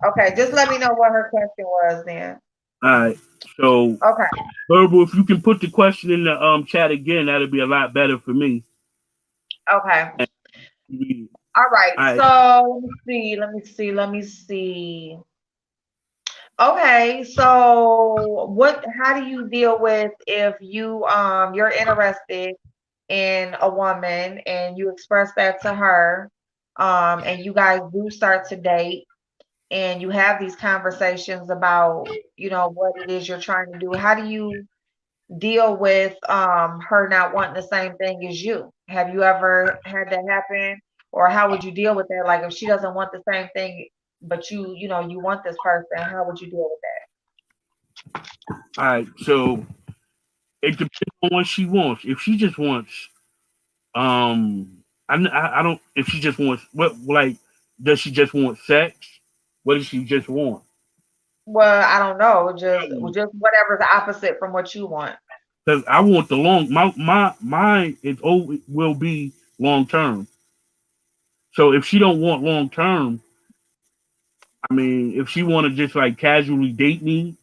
Okay, just let me know what her question was then. All right. So, Okay. verbal, if you can put the question in the chat again, that'll be a lot better for me. Okay. And we- All right. I So let me see. Okay, so how do you deal with if you're interested in a woman and you express that to her, and you guys do start to date and you have these conversations about, what it is you're trying to do. How do you deal with her not wanting the same thing as you? Have you ever had that happen? Or how would you deal with that? Like if she doesn't want the same thing, but you want this person, how would you deal with all right. So it depends on what she wants. If she just wants, I don't. If she just wants, what like, does she just want sex? What does she just want? Well, I don't know, just whatever's opposite from what you want. Because I want the long. My mine is will be long term. So if she don't want long term, I mean, if she want to just like casually date me,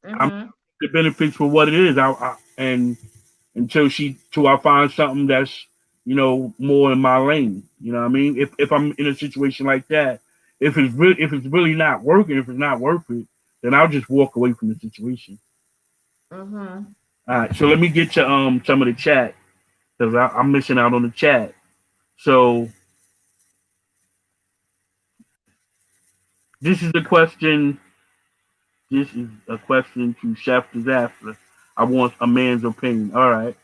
I'm Mhm. the benefits for what it is. And till I find something that's more in my lane. You know what I mean? If I'm in a situation like that, if it's really not working, if it's not worth it, then I'll just walk away from the situation. Mhm. All right. So let me get to some of the chat because I'm missing out on the chat. So this is a question. This is a question to Chef Disaster. I want a man's opinion. All right.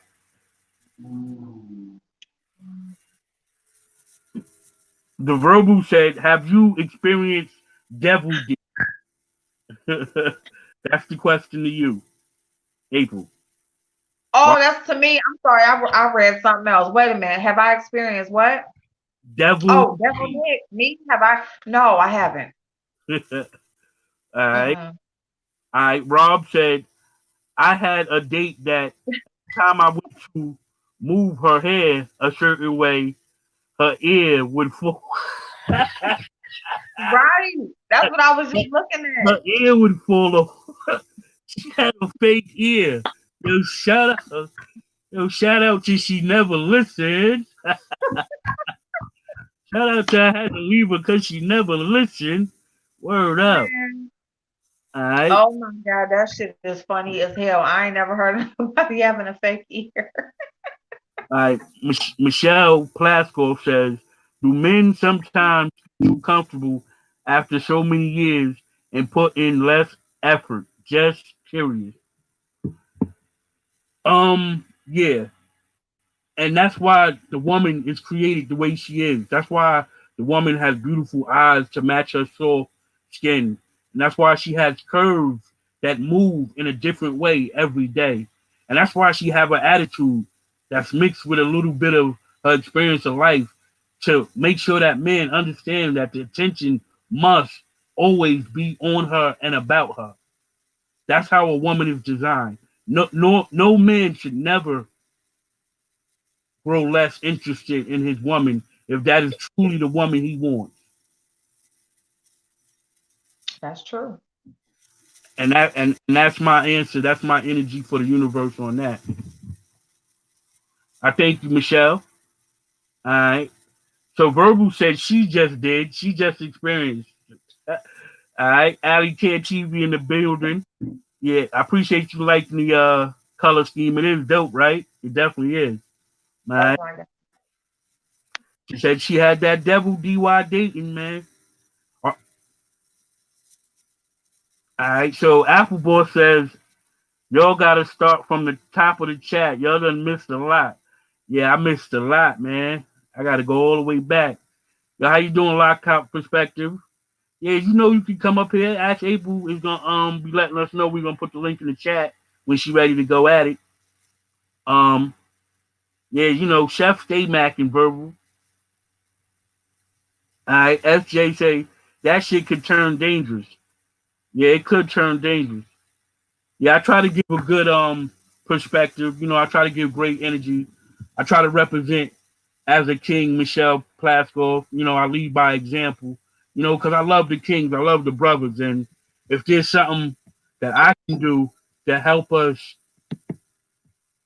The verbal said, "Have you experienced devil dick?" That's the question to you, April. Oh, Right? that's to me. I'm sorry. I read something else. Wait a minute. Have I experienced what? Devil Oh, devil dick. dick. Me? Have I? No, I haven't. All right. Mm-mm. All right. Rob said, "I had a date that time I went to move her hair a certain way, her ear would fall." Right. That's what I was just looking at. Her ear would fall off. She had a fake ear. Yo, shout out to she never listened. Shout out to I had to leave her because she never listened. Word up. Man. All right. Oh my God, that shit is funny as hell. I ain't never heard of nobody having a fake ear. All right. Michelle Plaskoff says, "Do men sometimes feel comfortable after so many years and put in less effort? Just curious." Yeah. And that's why the woman is created the way she is. That's why the woman has beautiful eyes to match her soft skin. And that's why she has curves that move in a different way every day. And that's why she have an attitude that's mixed with a little bit of her experience of life to make sure that men understand that the attention must always be on her and about her. That's how a woman is designed. No man should never grow less interested in his woman if that is truly the woman he wants. That's true. And that's my answer. That's my energy for the universe on that. I thank you, Michelle. All right. So Verbal said she just did. She just experienced. All right. Allie Can't TV in the building. Yeah, I appreciate you liking the color scheme. It is dope, right? It definitely is. All Oh right. my God. She said she had that devil DY dating, man. All right. So Appleboy says y'all got to start from the top of the chat. Y'all done missed a lot. Yeah, I missed a lot, man. I got to go all the way back. Yo, how you doing, Lockout Perspective? Yeah, you can come up here. Ask April is gonna be letting us know. We're gonna put the link in the chat when she ready to go at it. Um, yeah, Chef stay macking verbal. All right, FJ say that shit could turn dangerous. Yeah, it could turn dangerous. Yeah, I try to give a good perspective. I try to give great energy. I try to represent as a king, Michelle Plaskoff. I lead by example. Because I love the kings, I love the brothers, and if there's something that I can do to help us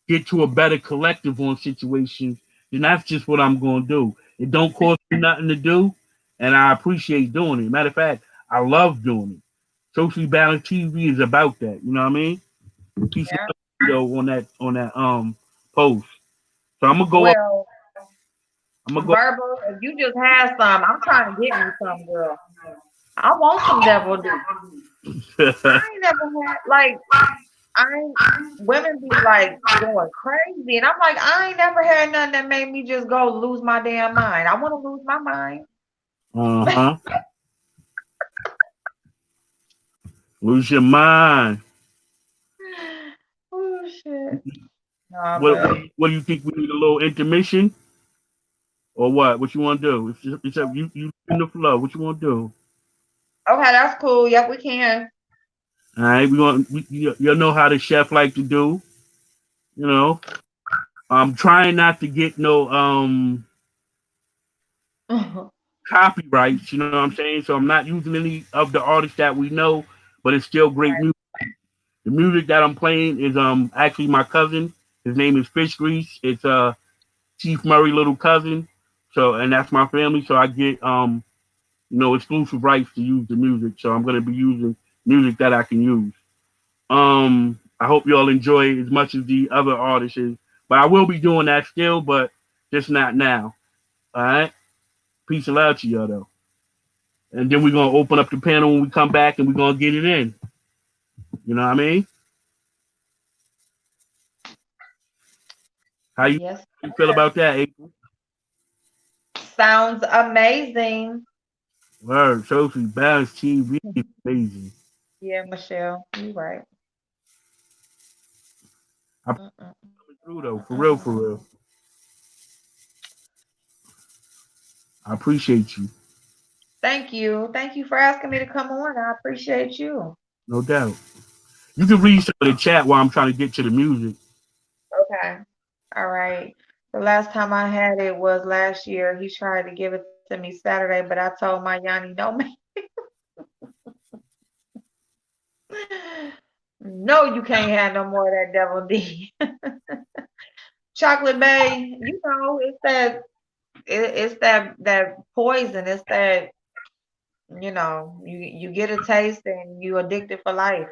get to a better collective on situations, then that's just what I'm gonna do. It don't cost me nothing to do, and I appreciate doing it. Matter of fact, I love doing it. Socially balanced TV is about that. You know what I mean? Piece of Yeah. video on that post. So I'm gonna go up. Well, I'm gonna go. Verbal, if you just had some, I'm trying to get me some, girl. I want some devil D. I ain't never had like I ain't women be like going crazy, and I'm like, I ain't never had nothing that made me just go lose my damn mind. I want to lose my mind. Uh-huh. Lose your mind. Oh shit. Nah, What but what do you think? We need a little intermission or what? What you want to do? It's up you in the flow. What you want to do? okay, that's cool. Yep, we can. All right, you'll know how the chef like to do. You know, I'm trying not to get no copyrights. You know what I'm saying? So I'm not using any of the artists that we know, but it's still great Right. music. The music that I'm playing is actually my cousin. His name is Fish Grease. It's Chief Murray little cousin. So and that's my family. So I get exclusive rights to use the music. So I'm gonna be using music that I can use. I hope you all enjoy it as much as the other artists is. But I will be doing that still, but just not now. All right. Peace and love to y'all though. And then we're gonna open up the panel when we come back and we're gonna get it in. You know what I mean? How you, Yes, you feel sir. about that, April? Sounds amazing. Word, Sophie, Balance TV is amazing. Yeah, Michelle, you right. I put Mm-mm, it through though, for real, for mm-mm. real. I appreciate you, Thank you. Thank you for asking me to come on. I appreciate you. no doubt. You can read some of the chat while I'm trying to get to the music. Okay. All right. The last time I had it was last year. He tried to give it to me Saturday, but I told my Yanni, no, man. No, you can't have no more of that devil D. Chocolate Bay, it's that poison. It's that, you get a taste and you addicted for life.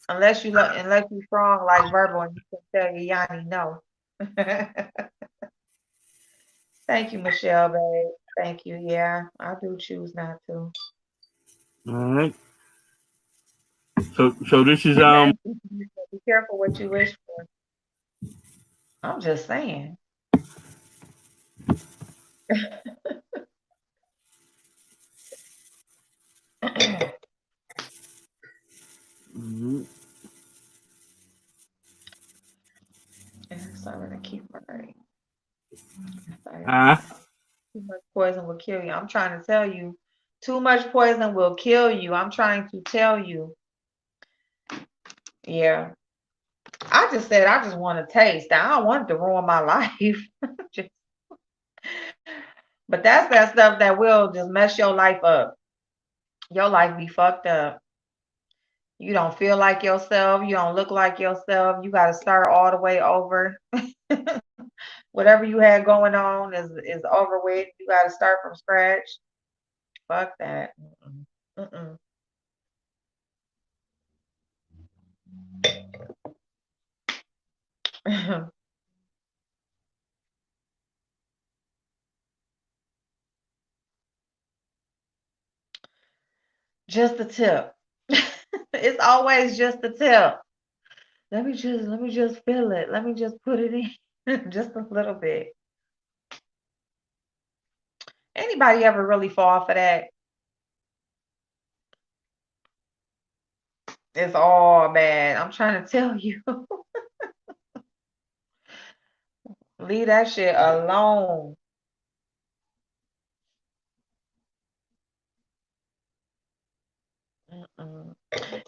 Unless you strong like verbal and you can tell your Yanni no. Thank you, Michelle, babe. Thank you. Yeah, I do choose not to. All right. So this is Be careful what you wish for. I'm just saying. mhm. Sorry to keep my name. Sorry. Ah, Too much poison will kill you. I'm trying to tell you. Too much poison will kill you. I'm trying to tell you. Yeah. I just said I just want to taste. I don't want it to ruin my life. Just- but that's that stuff that will just mess your life up. Your life be fucked up. You don't feel like yourself. You don't look like yourself. You got to start all the way over. Whatever you had going on is over with. You got to start from scratch. Fuck that. Mm-mm. Mm-mm. Just the tip. It's always just the tip. Let me just feel it. Let me just put it in just a little bit. Anybody ever really fall for that? It's all bad. I'm trying to tell you. Leave that shit alone. Mm-mm.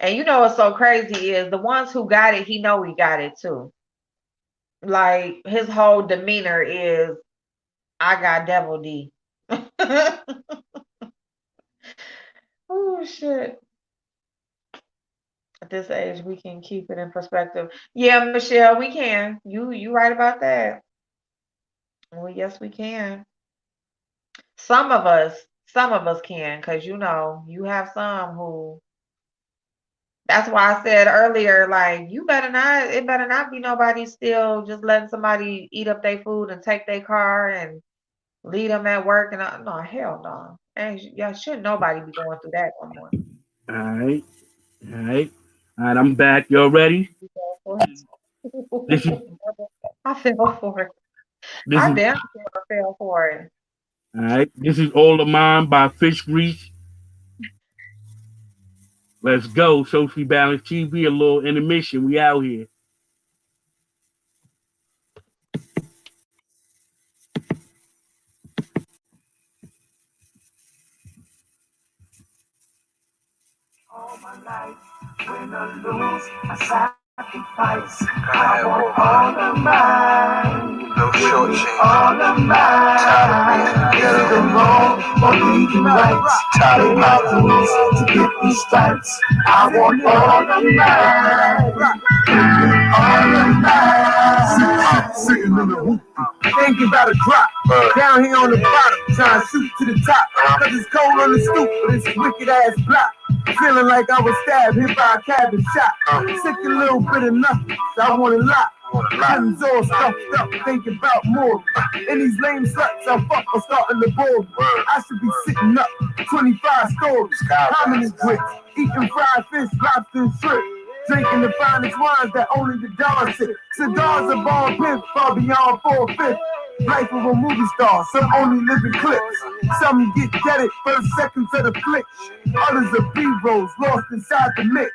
And you know what's so crazy is the ones who got it, he know he got it too. Like his whole demeanor is, I got devil D. Oh shit. At this age, we can keep it in perspective. Yeah, Michelle, we can. You right about that. Yes, we can. Some of us, some of us can, because you know, you have some who that's why I said earlier, like, you better not, it better not be nobody still just letting somebody eat up their food and take their car and leave them at work. And no, hell no. And yeah, shouldn't nobody be going through that no more. All right, all right, all right. I'm back. Y'all ready? You fell for This is it. I fell for it. this I is damn sure fell for it. all right. This is all of mine by Fish Grease. Let's go. Socially Balanced TV. A little intermission. We out here. All my life, win or lose, I sacrifice. I want all of mine. No short change. All of mine. Get them wrong or leaving right. Take my tools to get these stripes. I want all of mine. All of mine. Sitting in the hoop, thinking about a drop. Down here on the bottom, trying to shoot to the top. Cause it's cold on the stoop, but it's a wicked ass block. Feeling like I was stabbed, hit by a cabin shot. Sick a little bit of nothing, so I want a lot. Feelings all stuffed up, thinking about more. And these lame sluts I fuck are starting to bore. I should be sitting up, 25 stories, prominent bricks, eating fried fish, lobster, and shrimp. Drinking the finest wines that only the Don sip. Cigars are born pimp, far beyond 4/5. Life of a movie star, some only live in clips. Some get deaded for the seconds of the flick. Others are B-rolls, lost inside the mix.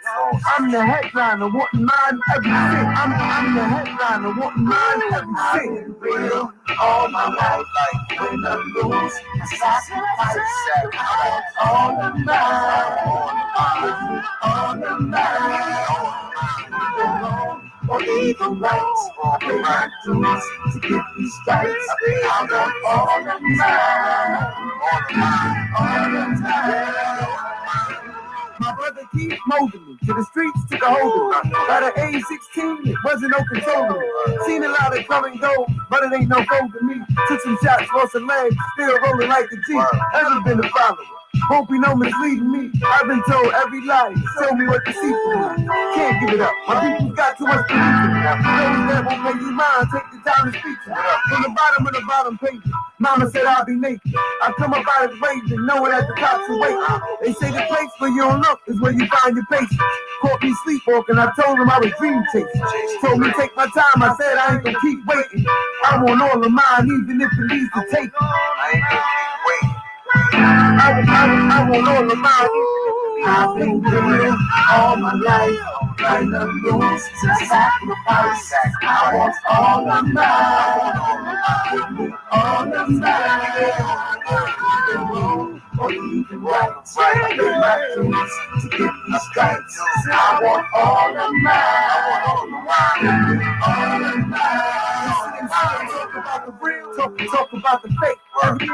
I'm the headliner, wanting mine every cent. I'm the headliner, wanting mine every cent. Real, all my life, like win or lose, I sacrifice. All of mine, all of mine. Or either right, I pay my dues to get these stripes. I want all of mine, all of mine. My brother keep molding me to the streets, took a hold of me. By the age 16, it wasn't no controlling me. Seen a lot of come and go, but it ain't no fold to me. Took some shots, lost a leg, still rolling like a G. Ever been a follower? Hope you know misleading me. I've been told every lie. Show me what to see for me. Can't give it up. My people's got too much to lose. Those that won't pay you mind, take the time to speak to me. From the bottom of the bottom page, mama said I'll be naked. I come up out of raising, knowing that the cops will wait. They say the place where you don't look is where you find your patience. Caught me sleepwalking, I told them I was dream chasing. Told me take my time, I said I ain't gonna keep waiting. I want all of mine, even if it leads to taking. I ain't gonna keep waiting. I want all of mine. I've been real all my life. Win or lose, to sacrifice. I want all of mine. All of mine. Or even right. I pay my dues to get these stripes. I want all of mine. All of mine. Talk about the real, talk about the fake.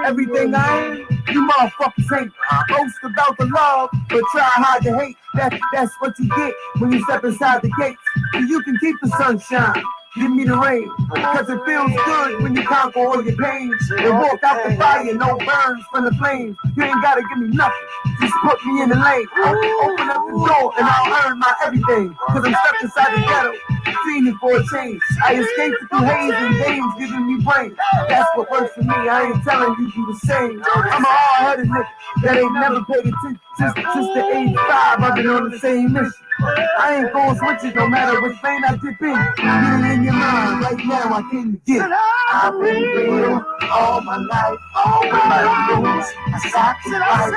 Everything I am, you motherfuckers ain't. Boast about the love, but try hard to hate. That's what you get when you step inside the gates. You can keep the sunshine. Give me the rain, cause it feels good when you conquer all your pains and walk out the fire, no burns from the flames. You ain't gotta give me nothing, just put me in the lane. Open up the door and I'll earn my everything, cause I'm stuck inside the ghetto, fiending for a change. I escaped through haze and games giving me brain. That's what works for me, I ain't telling you do the same. I'm a hard-headed nigga that ain't never paid attention. Since the age 5, I've been on the same mission. I ain't going switches no matter which lane I dip in. Get it in your mind, right now I can't get it. I've been real all my life, all my lose. I sacrifice,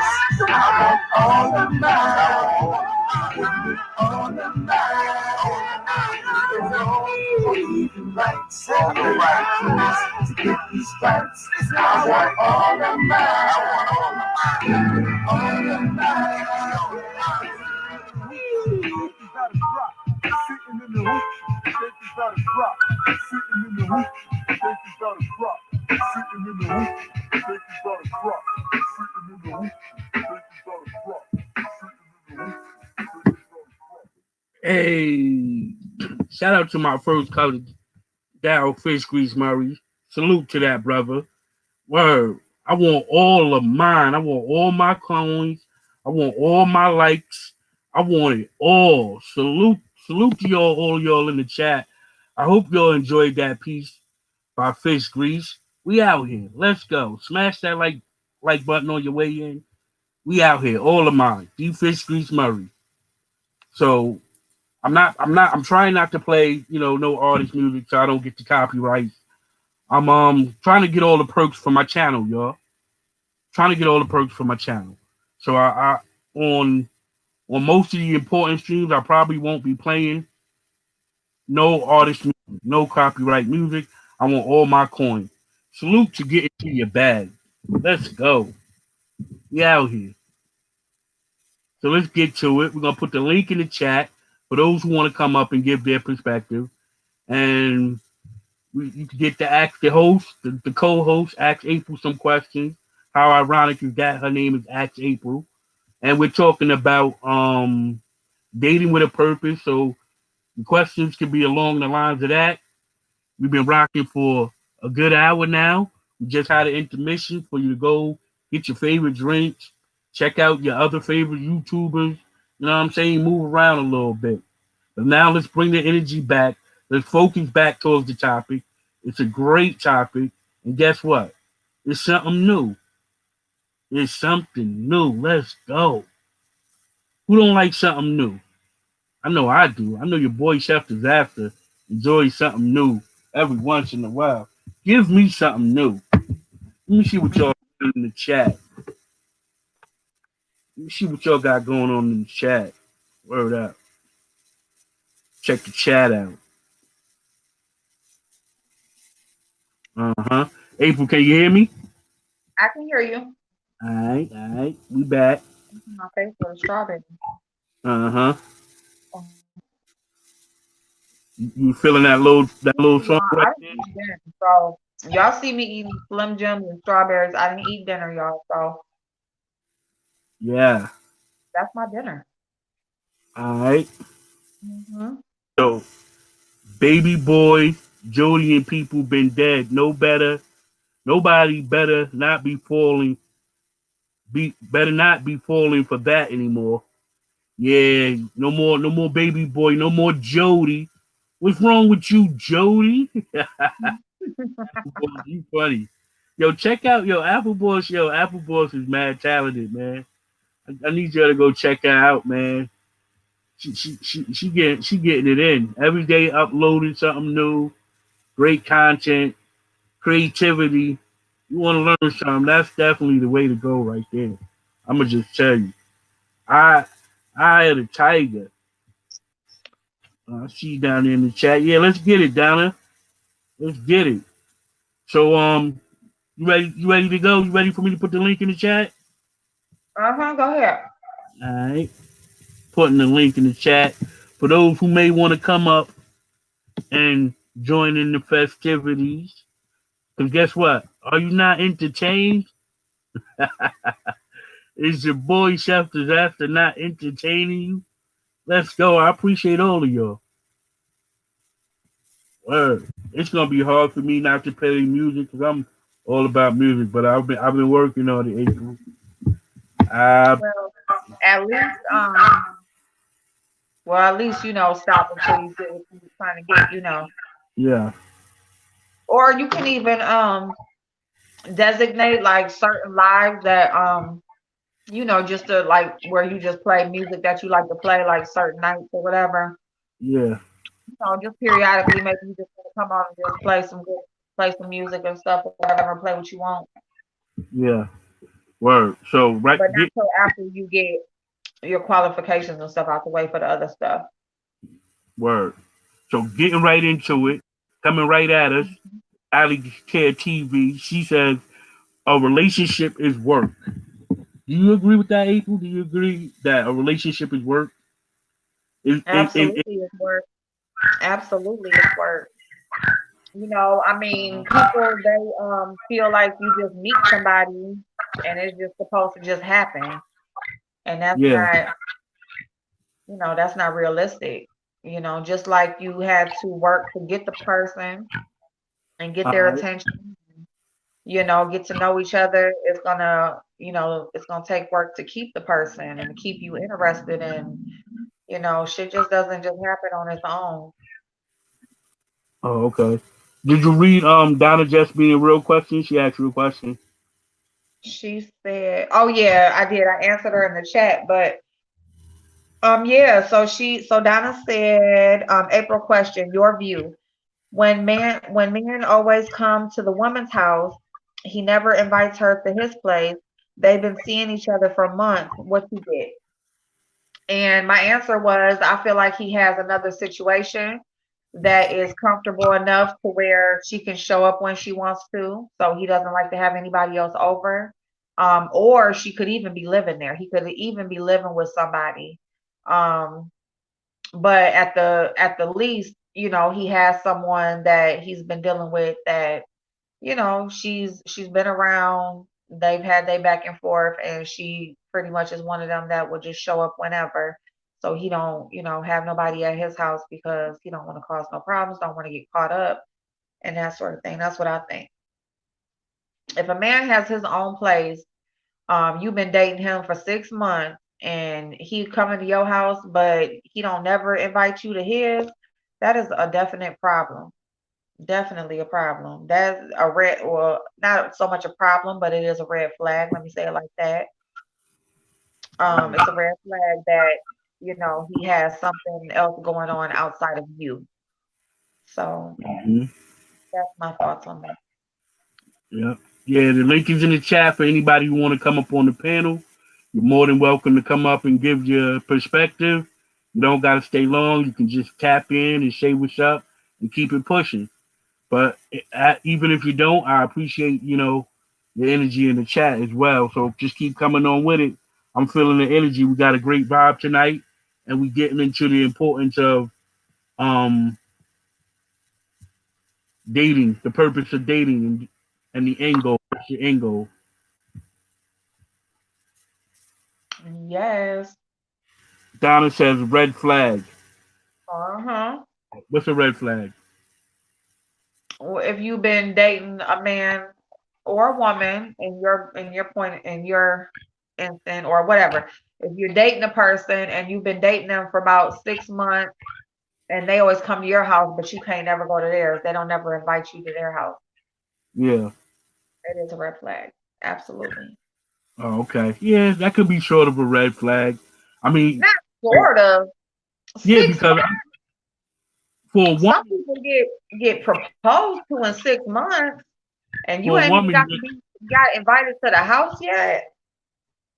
I want all of mine. All of mine. Or even right, all the right tools to get these stripes. I want all of mine. All of mine. Sitting in the hoop, think you better drop. Sitting in the hoop, think you better drop. Sitting in the hoop, think you better drop. Sitting in the hoop, think you better drop. Sitting in the hoop, think you better drop. Hey, shout out to my first cousin, Daryl Fish Grease Murray. Salute to that, brother. Word. I want all of mine. I want all my coins. I want all my likes. I want it all. Salute to y'all, all y'all in the chat. I hope y'all enjoyed that piece by Fish Grease. We out here. Let's go. Smash that like button on your way in. We out here. All of mine. D Fish Grease Murray. So I'm trying not to play, no artist music so I don't get the copyright. I'm trying to get all the perks for my channel, y'all. Trying to get all the perks for my channel. So I on most of the important streams, I probably won't be playing no artist music, no copyright music. I want all my coins. Salute to get into your bag. Let's go. We out here. So let's get to it. We're gonna put the link in the chat for those who want to come up and give their perspective. And you can get to ask the host, the co-host, ask April some questions. How ironic is that? Her name is Ask April, and we're talking about dating with a purpose. So the questions can be along the lines of that. We've been rocking for a good hour now. We just had an intermission for you to go get your favorite drinks, check out your other favorite YouTubers. You know what I'm saying? Move around a little bit. But now let's bring the energy back. Let's focus back towards the topic. It's a great topic. And guess what? It's something new. It's something new. Let's go. Who don't like something new? I know I do. I know your boy Chef Disaster enjoys something new every once in a while. Give me something new. Let me see what y'all got in the chat. Let me see what y'all got going on in the chat. Word up. Check the chat out. Uh-huh. April, can you hear me? I can hear you. All right. We back. My face for the strawberry. Uh-huh. You feeling that little song right I didn't eat dinner, so y'all see me eating Slim Jims and strawberries. I didn't eat dinner, y'all, so there? Yeah. that's my dinner. All right. Hmm. So, baby boy, Jody and people been dead. No better. Nobody better not be falling. Better not be falling for that anymore. Yeah, no more baby boy, no more Jody. What's wrong with you, Jody? Boy, you funny. Yo, check out Apple Boss. Yo, Apple Boss is mad talented, man. I need y'all to go check her out, man. She getting it in every day, uploading something new, great content, creativity. You want to learn something? That's definitely the way to go, right there. I'm gonna just tell you. I I had a tiger. I see you down there in the chat. Yeah, let's get it, Donna. Let's get it. So you ready? You ready to go? You ready for me to put the link in the chat? Go ahead. All right. Putting the link in the chat for those who may want to come up and join in the festivities. Because guess what? Are you not entertained? Is your boy Chef Disaster not entertaining you? Let's go. I appreciate all of y'all. Word. It's gonna be hard for me not to play music because I'm all about music, but I've been working on it, April. Uh, Well, at least at least stop until you get what you're trying to get. yeah, Or you can even designate like certain lives that just to like where you just play music that you like to play like certain nights or whatever. yeah, Just periodically maybe you just want to come on and just play some music and stuff or whatever, play what you want. yeah. Word. So But not till after you get your qualifications and stuff out the way for the other stuff. word. So getting right into it, coming right at us, Ali Care TV. She says a relationship is work. Do you agree with that, April? Do you agree that a relationship is work? Absolutely, it's work. Absolutely, it's work. I mean, people they feel like you just meet somebody and it's just supposed to just happen, and yeah, that's not realistic. Just like you had to work to get the person, and get All their right. attention, get to know each other. It's gonna take work to keep the person and to keep you interested, and shit just doesn't just happen on its own. Oh, okay. Did you read Donna just being a real question? She asked you a question. She said, "Oh yeah, I did. I answered her in the chat, but yeah. So Donna said, April question, your view. When men always come to the woman's house, he never invites her to his place. They've been seeing each other for months. What you get?" And my answer was, I feel like he has another situation that is comfortable enough to where she can show up when she wants to. So he doesn't like to have anybody else over. Or she could even be living there. He could even be living with somebody. Um, but at the least, he has someone that he's been dealing with that, she's been around. They've had their back and forth, and she pretty much is one of them that will just show up whenever. So he don't, have nobody at his house because he don't want to cause no problems, don't want to get caught up and that sort of thing. That's what I think. If a man has his own place, you've been dating him for 6 months and he coming to your house, but he don't never invite you to his, that is a definite problem. Definitely a problem. That's a red, or not so much a problem, but it is a red flag. Let me say it like that. It's a red flag that, he has something else going on outside of you. So Hmm. that's my thoughts on that. Yeah. Yeah, the link is in the chat for anybody who want to come up on the panel. You're more than welcome to come up and give your perspective. You don't got to stay long. You can just tap in and say what's up and keep it pushing. But even if you don't, I appreciate, the energy in the chat as well. So just keep coming on with it. I'm feeling the energy. We got a great vibe tonight, and we getting into the importance of um, dating, the purpose of dating, and the end goal. What's your end goal? Yes. Donna says red flag. Uh-huh. What's a red flag? Well, if you've been dating a man or a woman in your instant or whatever, if you're dating a person and you've been dating them for about 6 months and they always come to your house, but you can't never go to theirs, they don't never invite you to their house. Yeah. It is a red flag. Absolutely. Oh, okay. Yeah, that could be short of a red flag. I mean, Not sort of. yeah, six because months. for a Some woman, people get proposed to in 6 months, and you for a ain't even woman, got invited to the house yet.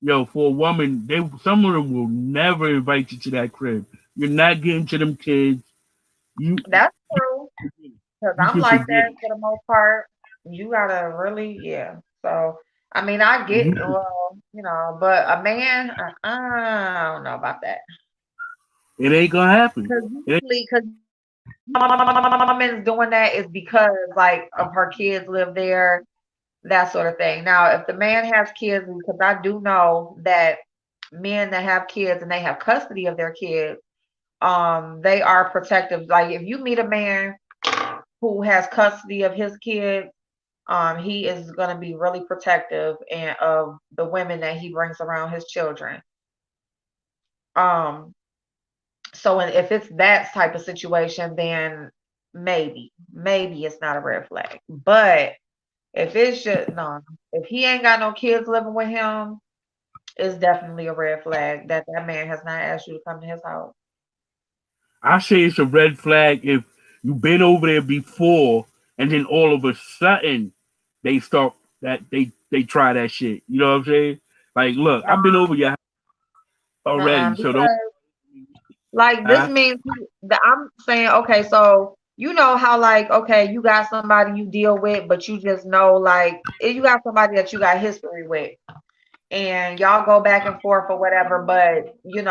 yo, for a woman, some of them will never invite you to that crib. You're not getting to them kids. You That's true. Because you I'm can like forget that it. for the most part. You gotta really, yeah. So, I mean, I get, You, well, but a man, I don't know about that. it ain't gonna happen. Because It usually, because woman's doing that is because, like, of her kids live there, that sort of thing. Now, if the man has kids, because I do know that men that have kids and they have custody of their kids, they are protective. Like, if you meet a man who has custody of his kids, he is going to be really protective and of the women that he brings around his children. Um, so if it's that type of situation, then maybe it's not a red flag. But if it's just no, if he ain't got no kids living with him, it's definitely a red flag that that man has not asked you to come to his house. I say it's a red flag if you've been over there before, and then all of a sudden they start that they try that shit. You know what I'm saying? Like, look, I've been over your house already, so don't. Because like this Huh? means that I'm saying, okay, so you know how like, okay, you got somebody you deal with, but you just know like if you got somebody that you got history with and y'all go back and forth or whatever, but you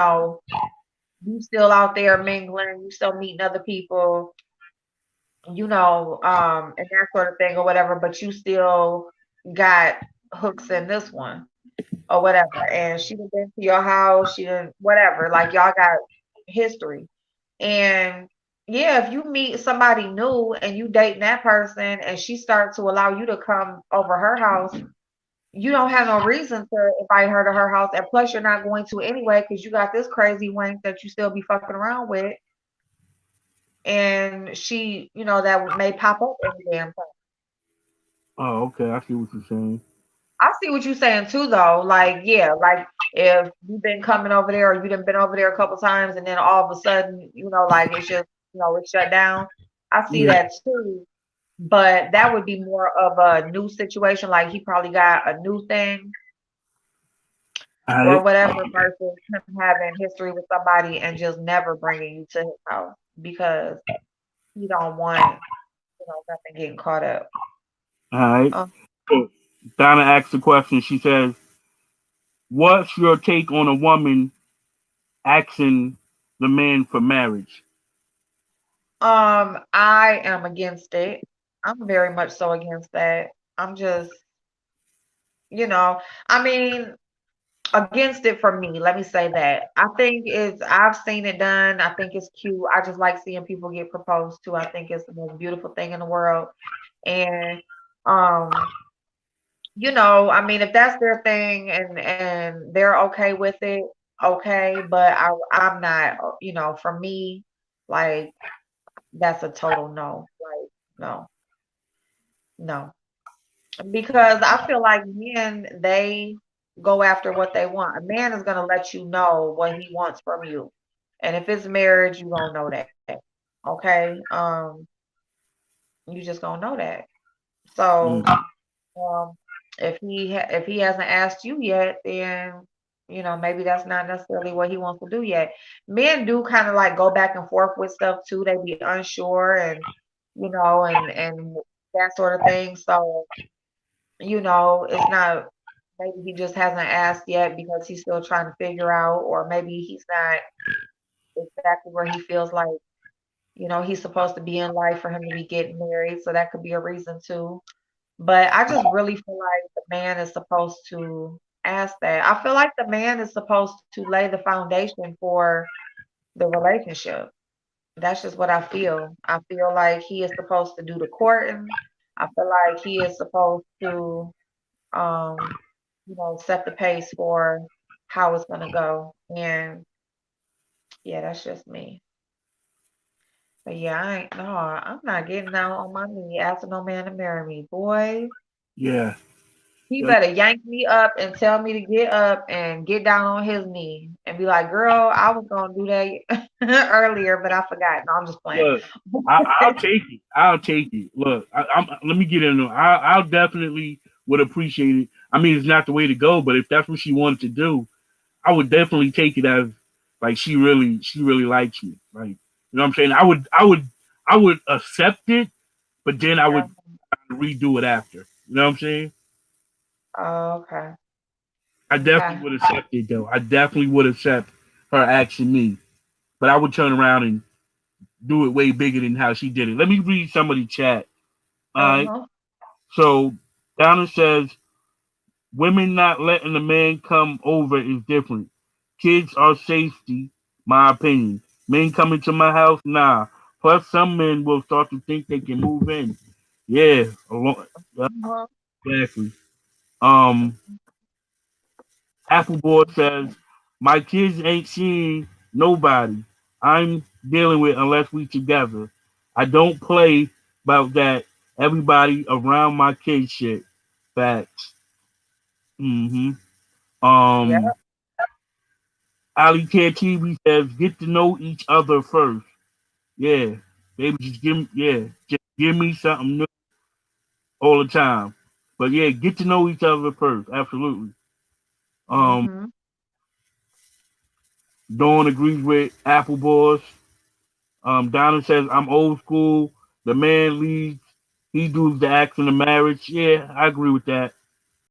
still out there mingling, you still meeting other people, and that sort of thing or whatever, but you still got hooks in this one or whatever. And she done been to your house, she done whatever, like y'all got history. And yeah, if you meet somebody new and you dating that person and she starts to allow you to come over her house, you don't have no reason to invite her to her house. And plus, you're not going to anyway because you got this crazy wank that you still be fucking around with. And she, that may pop up any damn time. Oh, okay. I see what you're saying. I see what you're saying too, though. Like, yeah, like if you've been coming over there or you done been over there a couple times and then all of a sudden, like it's just, it's shut down. I see Yeah. that too. But that would be more of a new situation. Like he probably got a new thing All or right. whatever versus him having history with somebody and just never bringing you to his house because he don't want, nothing getting caught up. All right. Um, So Donna asked a question. She says, "What's your take on a woman asking the man for marriage?" I am against it. I'm very much so against that. I'm just, you know, I mean, against it for me. Let me say that. I've seen it done. I think it's cute. I just like seeing people get proposed to. I think it's the most beautiful thing in the world. And, um, I mean, if that's their thing and they're okay with it, okay. But I'm not, for me, like that's a total no. Like, no, no. Because I feel like men, they go after what they want. A man is gonna let you know what he wants from you. And if it's marriage, you gonna know that. Okay? You just gonna know that. So, Mm. um, if he hasn't asked you yet, then maybe that's not necessarily what he wants to do yet. Men do kind of like go back and forth with stuff too. They be unsure and and that sort of thing. So it's not, maybe he just hasn't asked yet because he's still trying to figure out, or maybe he's not exactly where he feels like, he's supposed to be in life for him to be getting married. So that could be a reason too. But I just really feel like the man is supposed to ask that. I feel like the man is supposed to lay the foundation for the relationship. That's just what I feel. I feel like he is supposed to do the courting. I feel like he is supposed to um, set the pace for how it's gonna go. And yeah, that's just me. But yeah, I'm not getting down on my knee asking no man to marry me. Boy, Yeah. he Yeah. better yank me up and tell me to get up and get down on his knee and be like, girl, I was gonna do that earlier, but I forgot. No, I'm just playing. Look, I'll take it. I'll take it. Look, let me get in there. I'll definitely would appreciate it. I mean, it's not the way to go, but if that's what she wanted to do, I would definitely take it as like she really likes me. Like, you know what I'm saying? I would accept it, but then I would redo it after. You know what I'm saying? Okay. I definitely Okay. would accept it though. I definitely would accept her asking me, but I would turn around and do it way bigger than how she did it. Let me read some of the chat. All right. Uh-huh. So Donna says women not letting the man come over is different. Kids are safety, my opinion. Men coming to my house, nah. Plus, some men will start to think they can move in. Yeah, Uh-huh. exactly. Um, Appleboard says my kids ain't seeing nobody I'm dealing with unless we together. I don't play about that. Everybody around my kids shit. Facts. hmm Yeah. Um, Ali TV says, get to know each other first. Yeah, baby, just give me something new all the time. But yeah, get to know each other first. Absolutely. Um, Mm-hmm. Dawn agrees with Apple Boys. Donna says, I'm old school. The man leads. He does the acts in the marriage. Yeah, I agree with that.